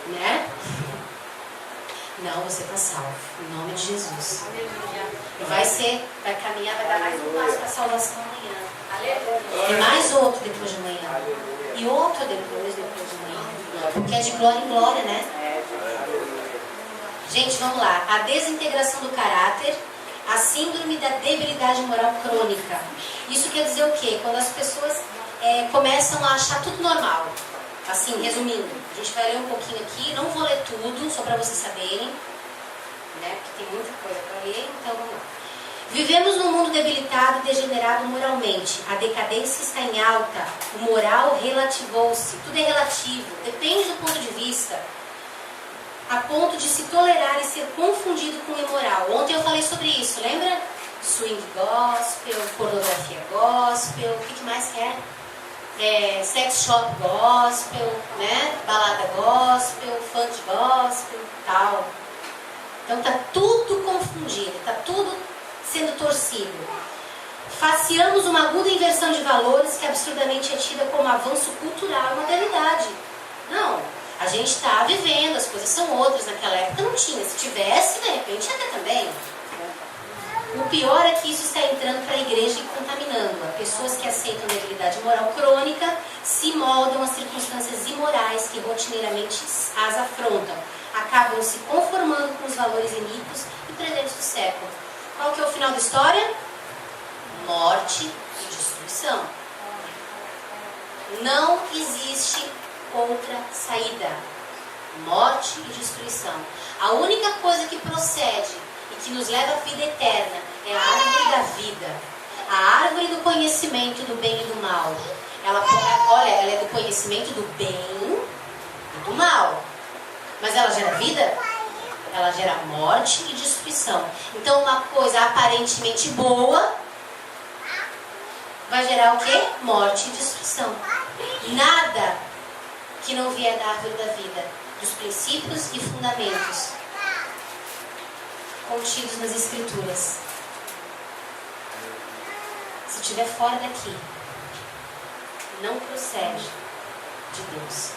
Né? Não, você está salvo. Em nome de Jesus. E vai caminhar, vai dar mais um passo para a salvação amanhã. E mais outro depois de amanhã. E outro depois de amanhã. Porque é de glória em glória, né? Gente, vamos lá. A desintegração do caráter, a síndrome da debilidade moral crônica. Isso quer dizer o quê? Quando as pessoas começam a achar tudo normal. Assim, resumindo, a gente vai ler um pouquinho aqui, não vou ler tudo, só para vocês saberem, né? Porque tem muita coisa para ler, então vamos lá. Vivemos num mundo debilitado e degenerado moralmente. A decadência está em alta, o moral relativou-se, tudo é relativo, depende do ponto de vista, a ponto de se tolerar e ser confundido com o imoral. Ontem eu falei sobre isso, lembra? Swing gospel, pornografia gospel, o que mais quer? Sex shop gospel, né? Balada gospel, funk gospel, tal. Então tá tudo confundido, tá tudo sendo torcido. Faceamos uma aguda inversão de valores que absurdamente é tida como avanço cultural e modernidade. Não, a gente está vivendo, as coisas são outras. Naquela época não tinha, se tivesse, de repente até também. O pior é que isso está entrando para a igreja e contaminando-a. Pessoas que aceitam a debilidade moral crônica se moldam às circunstâncias imorais que rotineiramente as afrontam. Acabam se conformando com os valores iníquos e presentes do século. Qual que é o final da história? Morte e destruição. Não existe outra saída. Morte e destruição. A única coisa que procede e que nos leva à vida eterna é a árvore da vida, a árvore do conhecimento do bem e do mal. Ela é do conhecimento do bem e do mal, mas ela gera vida? Ela gera morte e destruição. Então uma coisa aparentemente boa vai gerar o quê? Morte e destruição. Nada que não vier da árvore da vida, dos princípios e fundamentos contidos nas Escrituras, se estiver fora daqui, não procede de Deus.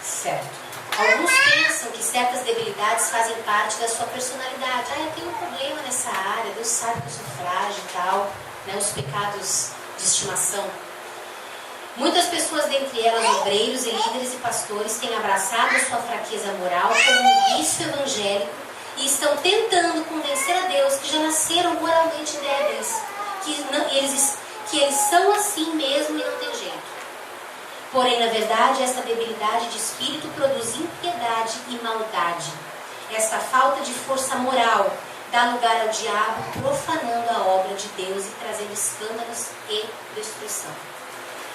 Certo. Alguns pensam que certas debilidades fazem parte da sua personalidade. Eu tenho um problema nessa área, Deus sabe que eu sou frágil e tal, né? Os pecados de estimação. Muitas pessoas, dentre elas obreiros e líderes e pastores, têm abraçado a sua fraqueza moral como um vício evangélico e estão tentando convencer a Deus que já nasceram moralmente débeis, que eles são assim mesmo e não tem jeito. Porém, na verdade, esta debilidade de espírito produz impiedade e maldade. Esta falta de força moral dá lugar ao diabo, profanando a obra de Deus e trazendo escândalos e destruição.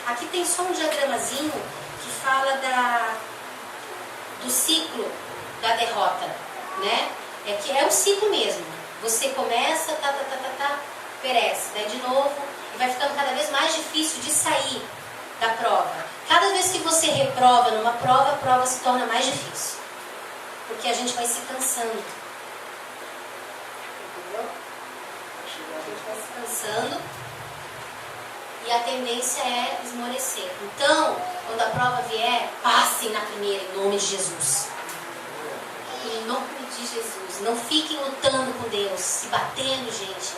Aqui tem só um diagramazinho que fala do ciclo da derrota, né? É um ciclo mesmo. Você começa, perece, daí de novo, e vai ficando cada vez mais difícil de sair da prova. Cada vez que você reprova numa prova, a prova se torna mais difícil. Porque a gente vai se cansando. Entendeu? A gente vai se cansando. E a tendência é esmorecer. Então, quando a prova vier, passem na primeira, em nome de Jesus. Em nome de Jesus. Não fiquem lutando com Deus, se batendo, gente.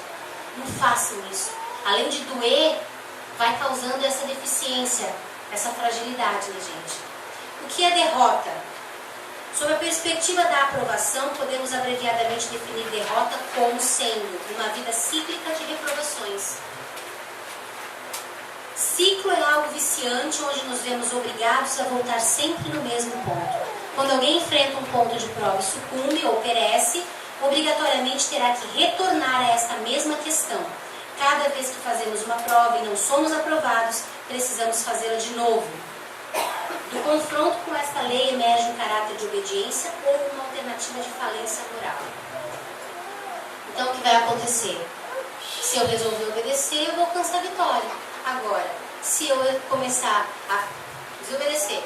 Não façam isso. Além de doer, vai causando essa deficiência, essa fragilidade na gente. O que é derrota? Sob a perspectiva da aprovação, podemos abreviadamente definir derrota como sendo uma vida cíclica de reprovações. Ciclo é algo viciante, onde nos vemos obrigados a voltar sempre no mesmo ponto. Quando alguém enfrenta um ponto de prova e sucumbe ou perece, obrigatoriamente terá que retornar a esta mesma questão. Cada vez que fazemos uma prova e não somos aprovados, precisamos fazê-la de novo. Do confronto com esta lei emerge um caráter de obediência ou uma alternativa de falência moral. Então, o que vai acontecer? Se eu resolver obedecer, eu vou alcançar a vitória. Agora, se eu começar a desobedecer,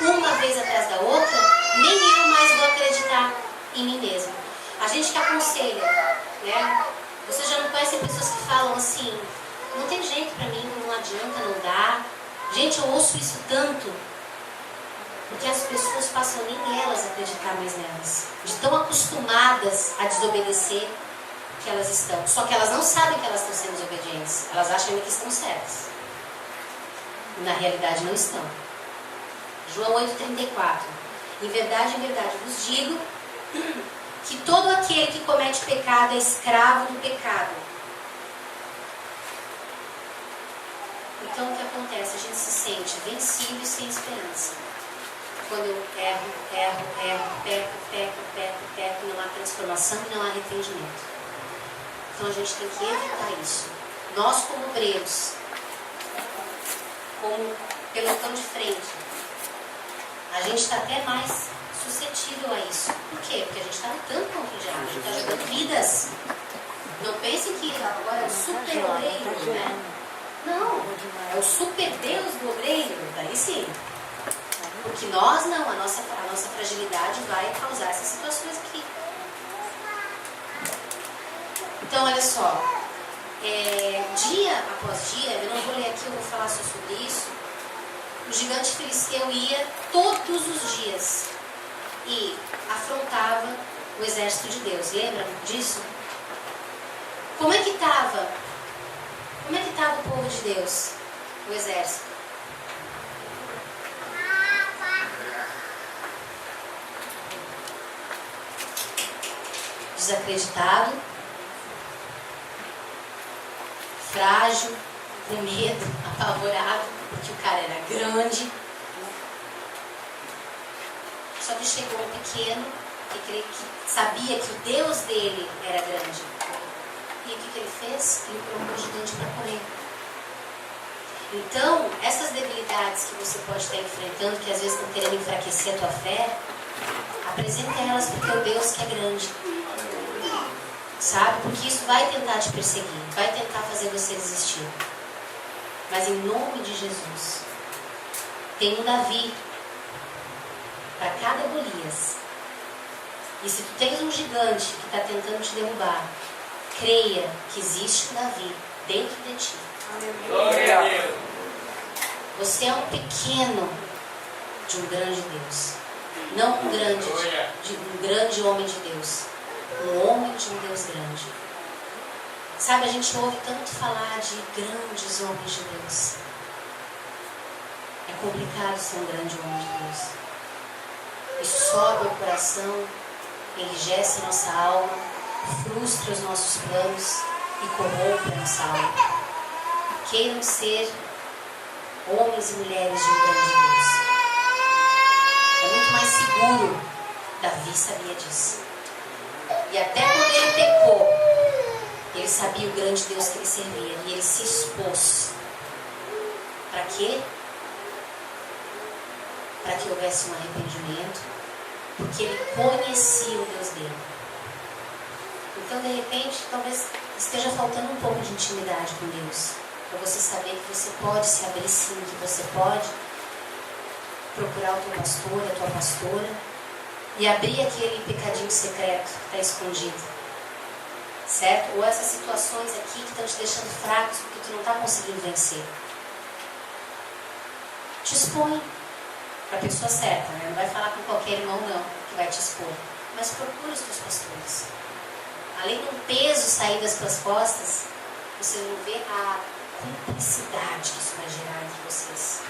uma vez atrás da outra, nem eu mais vou acreditar em mim mesmo. A gente que aconselha, né? Vocês já não conhecem pessoas que falam assim, não tem jeito pra mim, não adianta, não dá. Gente, eu ouço isso tanto, porque as pessoas passam nem elas a acreditar mais nelas. De tão acostumadas a desobedecer que elas estão. Só que elas não sabem que elas estão sendo desobedientes. Elas acham que estão certas. E na realidade não estão. João 8,34. Em verdade, vos digo que todo aquele que comete pecado é escravo do pecado. Então o que acontece? A gente se sente vencido e sem esperança. Quando eu erro, peco, não há transformação e não há arrependimento. Então a gente tem que evitar isso. Nós como obreiros, como pelotão de frente, a gente está até mais suscetível a isso. Por quê? Porque a gente está lutando contra o diabo, a gente está jogando vidas. Não pense que agora é o super obreiro, né? Não, é o super Deus do obreiro, daí sim. Porque nós não, a nossa fragilidade vai causar essas situações aqui. Então, olha só, dia após dia, eu não vou ler aqui, eu vou falar só sobre isso. O gigante filisteu ia todos os dias e afrontava o exército de Deus. Lembra disso? Como é que estava? Como é que estava o povo de Deus? O exército? Desacreditado, frágil, com medo, apavorado, porque o cara era grande. Só que chegou um pequeno que sabia que o Deus dele era grande. E o que ele fez? Ele colocou o gigante para correr. Então, essas debilidades que você pode estar enfrentando, que às vezes estão querendo enfraquecer a tua fé, apresenta elas para o teu Deus que é grande. Sabe? Porque isso vai tentar te perseguir, vai tentar fazer você desistir. Mas em nome de Jesus, tem um Davi para cada Golias. E se tu tens um gigante que está tentando te derrubar, creia que existe um Davi dentro de ti. Glória a Deus. Você é um pequeno de um grande Deus. Não um grande homem de Deus. Um homem de um Deus grande. Sabe, a gente ouve tanto falar de grandes homens de Deus. É complicado ser um grande homem de Deus. Isso sobe o coração, enrijece a nossa alma, frustra os nossos planos e corrompe a nossa alma. Queiram ser homens e mulheres de um grande Deus. É muito mais seguro. Davi sabia disso. E até quando ele pecou, ele sabia o grande Deus que ele servia. E ele se expôs. Para quê? Para que houvesse um arrependimento. Porque ele conhecia o Deus dele. Então, de repente, talvez esteja faltando um pouco de intimidade com Deus. Para você saber que você pode se abrir sim, que você pode procurar o teu pastor, a tua pastora, e abrir aquele pecadinho secreto que está escondido. Certo? Ou essas situações aqui que estão te deixando fracos porque tu não está conseguindo vencer. Te expõe para a pessoa certa, né? Não vai falar com qualquer irmão não, que vai te expor. Mas procura os teus pastores. Além de um peso sair das tuas costas, vocês vão ver a cumplicidade que isso vai gerar entre vocês.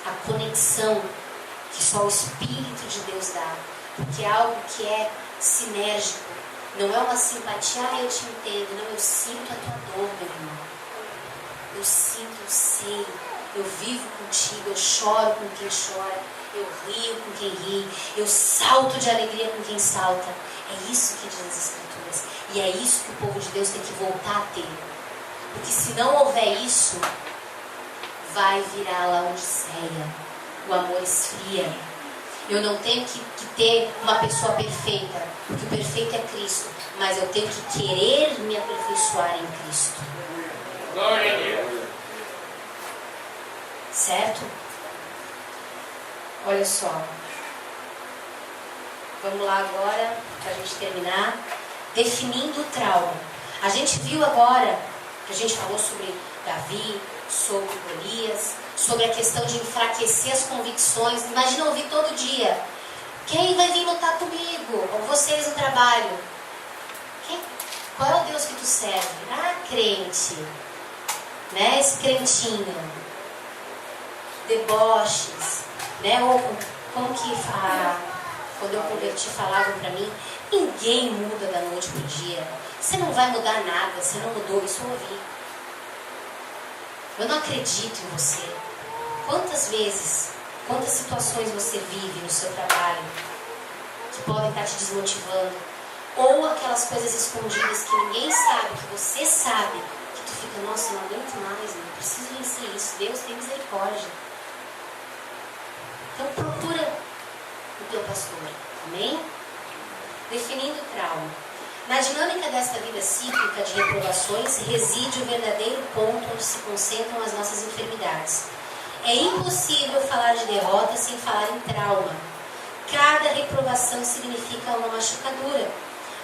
A conexão que só o Espírito de Deus dá. Porque é algo que é sinérgico. Não é uma simpatia, eu te entendo. Não, eu sinto a tua dor, meu irmão. Eu sinto, eu sei. Eu vivo contigo, eu choro com quem chora. Eu rio com quem ri. Eu salto de alegria com quem salta. É isso que diz as Escrituras. E é isso que o povo de Deus tem que voltar a ter. Porque se não houver isso, vai virar Laodiceia. O amor esfria. Eu não tenho que ter uma pessoa perfeita, porque o perfeito é Cristo. Mas eu tenho que querer me aperfeiçoar em Cristo. Glória a Deus. Certo? Olha só. Vamos lá agora, para a gente terminar. definindo o trauma. A gente viu agora, que a gente falou sobre Davi, sobre Golias, sobre a questão de enfraquecer as convicções. Imagina ouvir todo dia: quem vai vir lutar comigo? Ou vocês no trabalho? Qual é o Deus que tu serve? Ah, crente. Né? Esse crentinho. Deboches. Né? Ou como que quando eu converti falavam pra mim: ninguém muda da noite pro dia. Você não vai mudar nada, você não mudou. Isso eu ouvi. Eu não acredito em você. Quantas vezes, quantas situações você vive no seu trabalho que podem estar te desmotivando? Ou aquelas coisas escondidas que ninguém sabe, que você sabe, que tu fica: nossa, não aguento mais, não preciso vencer isso. Deus tem misericórdia. Então procura o teu pastor. Amém? Definindo o trauma. Na dinâmica desta vida cíclica de reprovações reside o verdadeiro ponto onde se concentram as nossas enfermidades. É impossível falar de derrota sem falar em trauma. Cada reprovação significa uma machucadura.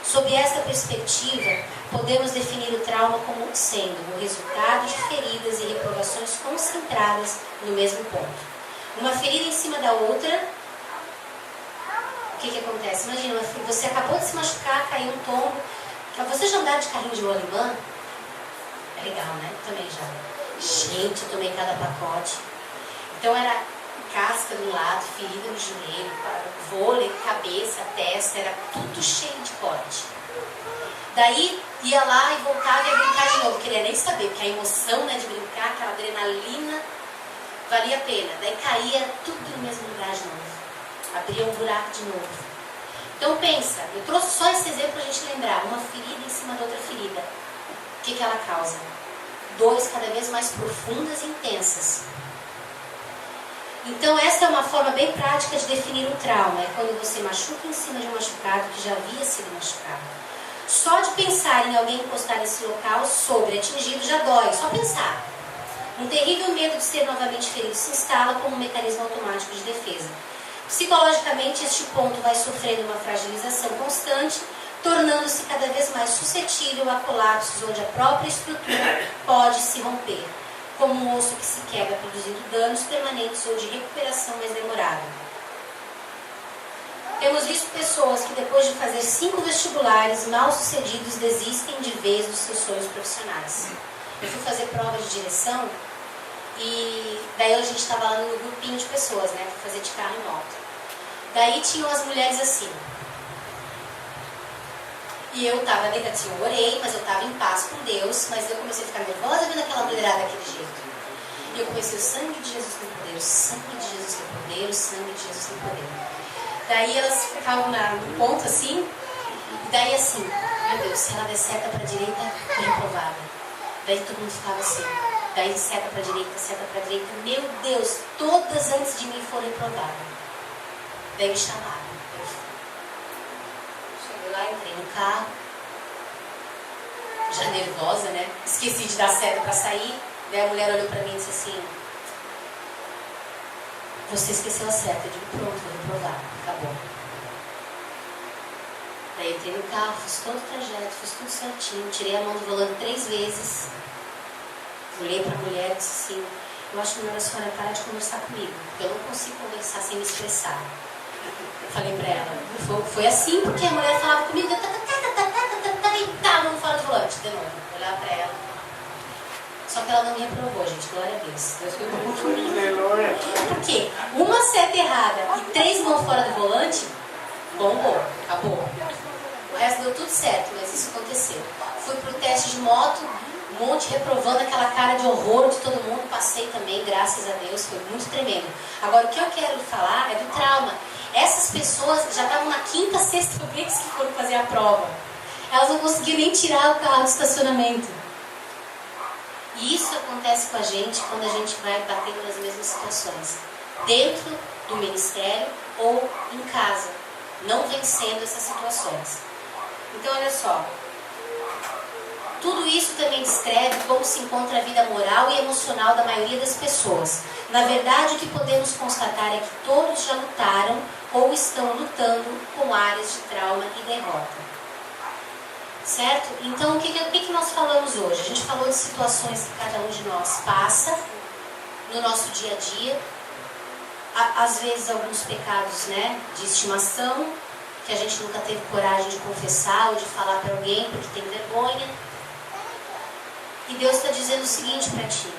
Sob esta perspectiva, podemos definir o trauma como sendo o resultado de feridas e reprovações concentradas no mesmo ponto. Uma ferida em cima da outra. O que acontece? Imagina, você acabou de se machucar, caiu um tombo. Você já andar de carrinho de rolimã? É legal, né? Também já. Gente, eu tomei cada pacote. Então era casca do lado, ferida no joelho, vôlei, cabeça, testa, era tudo cheio de corte. Daí ia lá e voltava e ia brincar de novo. Queria nem saber, porque a emoção, né, de brincar, aquela adrenalina, valia a pena. Daí caía tudo no mesmo lugar de novo. Abria um buraco de novo. Então pensa, eu trouxe só esse exemplo para a gente lembrar. Uma ferida em cima da outra ferida. O que ela causa? Dores cada vez mais profundas e intensas. Então essa é uma forma bem prática de definir um trauma. É quando você machuca em cima de um machucado que já havia sido machucado. Só de pensar em alguém encostar nesse local sobre atingido já dói. Só pensar. Um terrível medo de ser novamente ferido se instala como um mecanismo automático de defesa. Psicologicamente, este ponto vai sofrendo uma fragilização constante, tornando-se cada vez mais suscetível a colapsos onde a própria estrutura pode se romper, como um osso que se quebra produzindo danos permanentes ou de recuperação mais demorada. Temos visto pessoas que depois de fazer 5 vestibulares mal sucedidos desistem de vez dos seus sonhos profissionais. Eu fui fazer prova de direção e daí a gente estava lá no grupinho de pessoas, né, para fazer de carro e moto. Daí tinham as mulheres assim. E eu estava negativa, eu orei, mas eu estava em paz com Deus, mas eu comecei a ficar nervosa vendo aquela mulherada daquele jeito. E eu comecei: o sangue de Jesus tem poder, o sangue de Jesus tem poder, o sangue de Jesus tem poder. Daí elas ficavam no ponto assim, e daí assim: meu Deus, se ela der seta para a direita, é reprovada. Daí todo mundo ficava assim. Daí seta para a direita, meu Deus, todas antes de mim foram reprovadas. Daí me chamaram. Eu cheguei lá, entrei no carro, já nervosa, né? Esqueci de dar seta para sair. Daí a mulher olhou para mim e disse assim: você esqueceu a seta. Eu digo: pronto, vou reprovar, acabou. Daí entrei no carro, fiz todo o trajeto, fiz tudo certinho, tirei a mão do volante 3 vezes. Olhei para a mulher e disse assim: eu acho melhor a senhora parar de conversar comigo, porque eu não consigo conversar sem me expressar. Eu falei para ela. Foi assim, porque a mulher falava comigo, e vamos fora do volante, de novo. Olhar para ela. Só que ela não me reprovou, gente, glória a Deus. Deus foi muito comigo. Por quê? Uma seta errada e 3 mãos fora do volante, bombou, acabou. O resto deu tudo certo, mas isso aconteceu. Fui pro teste de moto, um monte reprovando, aquela cara de horror de todo mundo. Passei também, graças a Deus, foi muito tremendo. Agora, o que eu quero falar é do trauma. Essas pessoas já estavam na 5ª, 6ª vez que foram fazer a prova. Elas não conseguiam nem tirar o carro do estacionamento. E isso acontece com a gente quando a gente vai batendo nas mesmas situações. Dentro do ministério ou em casa. Não vencendo essas situações. Então, olha só. Tudo isso também descreve como se encontra a vida moral e emocional da maioria das pessoas. Na verdade, o que podemos constatar é que todos já lutaram ou estão lutando com áreas de trauma e derrota. Certo? Então, o que nós falamos hoje? A gente falou de situações que cada um de nós passa no nosso dia a dia. Às vezes, alguns pecados, né, de estimação, que a gente nunca teve coragem de confessar ou de falar para alguém porque tem vergonha. E Deus está dizendo o seguinte para ti: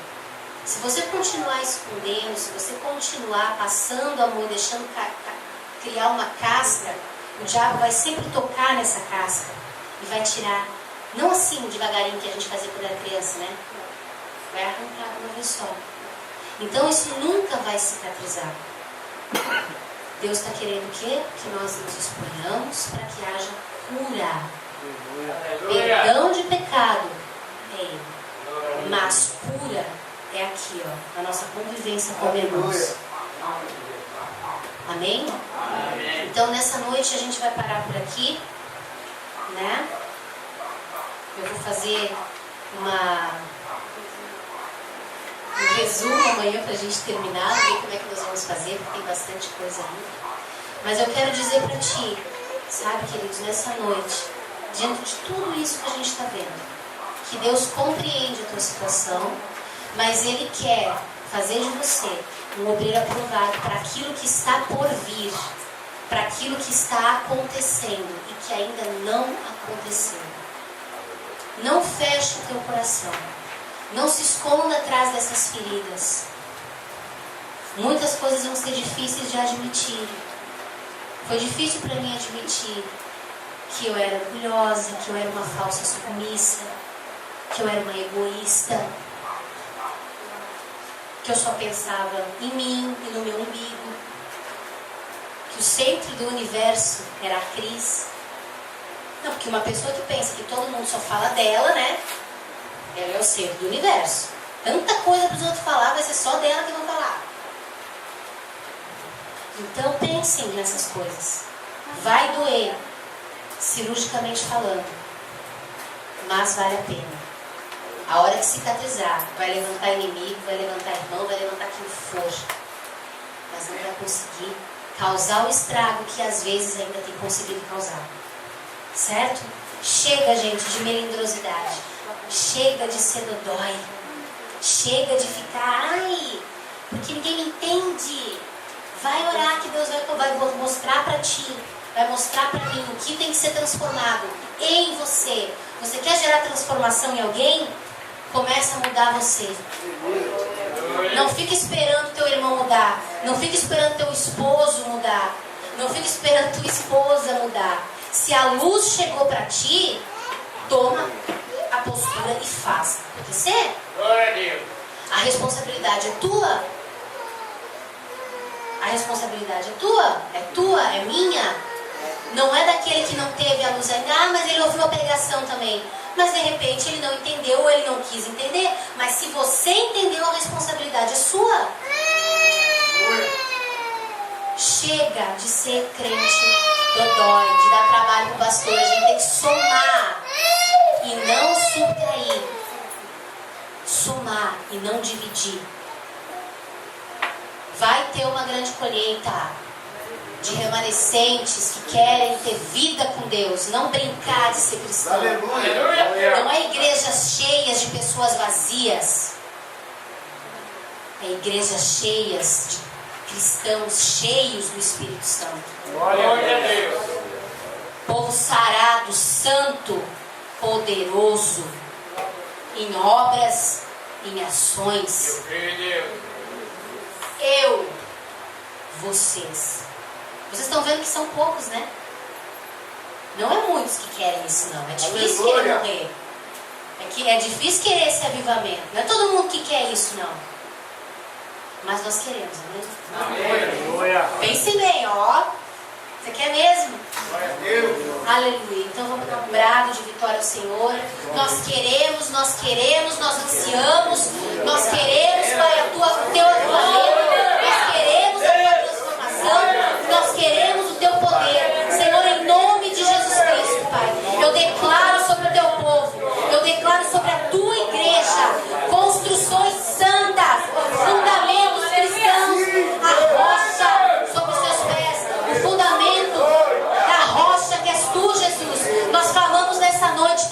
se você continuar escondendo, se você continuar passando a mão e deixando criar uma casca, o diabo vai sempre tocar nessa casca e vai tirar, não assim devagarinho que a gente fazia quando era criança, né? Vai arrancar de uma vez só. Então isso nunca vai cicatrizar. Deus está querendo o quê? Que nós nos exponhamos para que haja cura. Perdão de pecado é Ele, mas cura é aqui, ó, a nossa convivência com irmãos. Amém? Amém. Então nessa noite a gente vai parar por aqui, né? Eu vou fazer um resumo amanhã para a gente terminar, ver como é que nós vamos fazer, porque tem bastante coisa ainda. Mas eu quero dizer para ti, sabe, queridos, nessa noite, diante de tudo isso que a gente está vendo, que Deus compreende a tua situação, mas Ele quer fazer de você um obreiro aprovado para aquilo que está por vir, para aquilo que está acontecendo e que ainda não aconteceu. Não feche o teu coração. Não se esconda atrás dessas feridas. Muitas coisas vão ser difíceis de admitir. Foi difícil para mim admitir que eu era orgulhosa, que eu era uma falsa submissa, que eu era uma egoísta, que eu só pensava em mim e no meu umbigo, que o centro do universo era a Cris. Não, porque uma pessoa que pensa que todo mundo só fala dela, né? Ela é o centro do universo. Tanta coisa para os outros falar, vai ser só dela que vão falar. Então pensem nessas coisas. Vai doer, cirurgicamente falando, mas vale a pena. A hora que cicatrizar, vai levantar inimigo, vai levantar irmão, vai levantar quem for, mas não vai conseguir causar o estrago que às vezes ainda tem conseguido causar. Certo? Chega, gente, de melindrosidade. Chega de ser dodói. Chega de ficar, ai, porque ninguém me entende. Vai orar que Deus vai mostrar para ti, vai mostrar para mim o que tem que ser transformado em você. Você quer gerar transformação em alguém? Começa a mudar você. Não fica esperando teu irmão mudar. Não fica esperando teu esposo mudar. Não fica esperando tua esposa mudar. Se a luz chegou para ti, toma a postura e faça acontecer. Glória a Deus. A responsabilidade é tua. A responsabilidade é tua, é minha. Não é daquele que não teve a luz ainda. Ah, mas ele ouviu a pregação também. Mas de repente ele não entendeu ou ele não quis entender. Mas se você entendeu, a responsabilidade é sua. Chega de ser crente dodói, de dar trabalho pro pastor. A gente tem que somar e não subtrair. Somar e não dividir. Vai ter uma grande colheita de remanescentes que querem ter vida com Deus, não brincar de ser cristão. Aleluia. Não é igrejas cheias de pessoas vazias. É igrejas cheias de cristãos cheios do Espírito Santo. Glória a Deus. Povo sarado, santo, poderoso, em obras, em ações. Eu creio em Deus. Eu, vocês. Vocês estão vendo que são poucos, né? Não é muitos que querem isso, não. É difícil querer morrer. É difícil querer esse avivamento. Não é todo mundo que quer isso, não. Mas nós queremos, amém? Pense bem, ó. Você quer mesmo? Aleluia. Então vamos dar um brado de vitória ao Senhor. Nós queremos, nós ansiamos, nós queremos para o teu avivamento. Nós queremos a tua transformação. Nós queremos o teu poder. Senhor, em nome de Jesus Cristo, Pai, eu declaro sobre o teu povo, eu declaro sobre a tua igreja, construções santas, fundamentos cristãos, a rocha sobre os seus pés, o fundamento da rocha que és tu, Jesus. Nós falamos nessa noite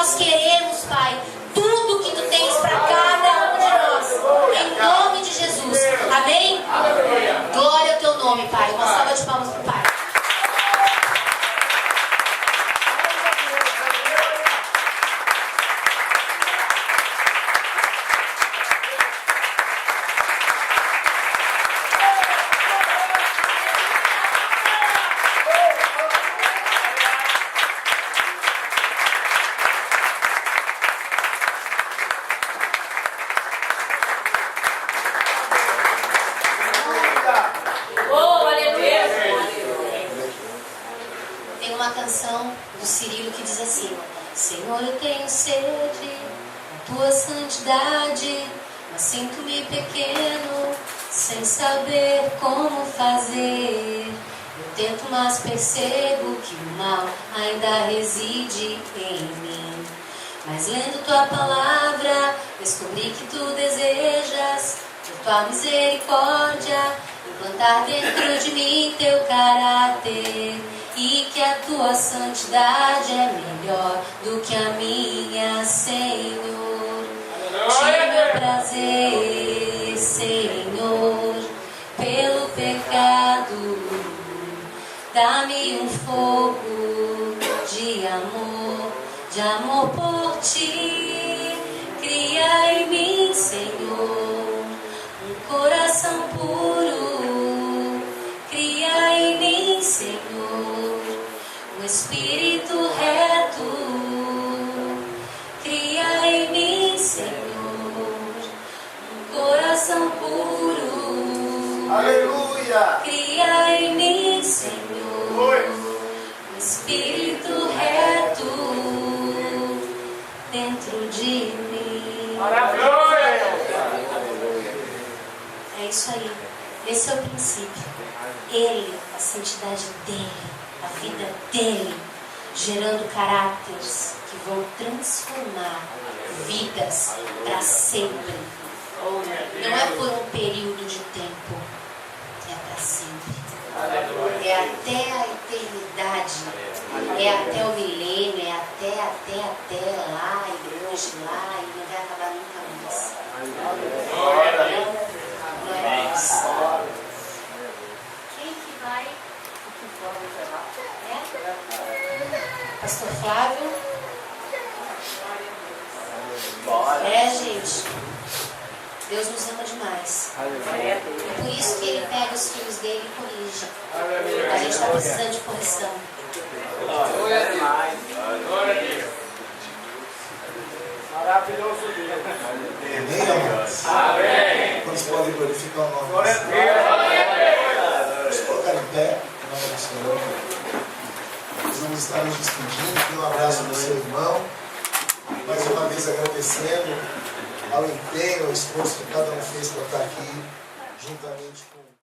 nós queremos, Pai, tudo que Tu tens para cada um de nós. Em nome de Jesus. Amém? Glória ao Teu nome, Pai. Uma salva de palmas para o Pai. Senhor, eu tenho sede da Tua santidade, mas sinto-me pequeno, sem saber como fazer. Eu tento, mas percebo que o mal ainda reside em mim. Mas lendo Tua palavra, descobri que Tu desejas, por Tua misericórdia, implantar dentro de mim Teu caráter. E que a Tua santidade é melhor do que a minha, Senhor. Tira meu prazer, Senhor, pelo pecado. Dá-me um fogo de amor por Ti. Cria em mim, Senhor, um coração puro. Cria em mim, Senhor, um espírito reto. Cria em mim, Senhor, um coração puro. Aleluia! Cria em mim, Senhor, um espírito reto dentro de mim. É isso aí. Esse é o princípio. Ele, a santidade dele, a vida dele, gerando caráteres que vão transformar vidas para sempre. Não é por um período de tempo, é para sempre. É até a eternidade, é até o milênio, é até lá e depois de lá, e não vai acabar nunca mais. Glória a Deus. Pastor Flávio. Gente, Deus nos ama demais. É por isso que Ele pega os filhos dele e corrige. A gente está precisando de correção. Glória a Deus. Maravilhoso Deus. Amém, amados? Amém. Quantos podem glorificar o nome Glória a do Senhor? Deus. Vamos colocar em pé, em nome do Senhor. Nós vamos estar nos despedindo. Um abraço do seu irmão. Mais uma vez agradecendo ao empenho, ao esforço que cada um fez para estar aqui, juntamente com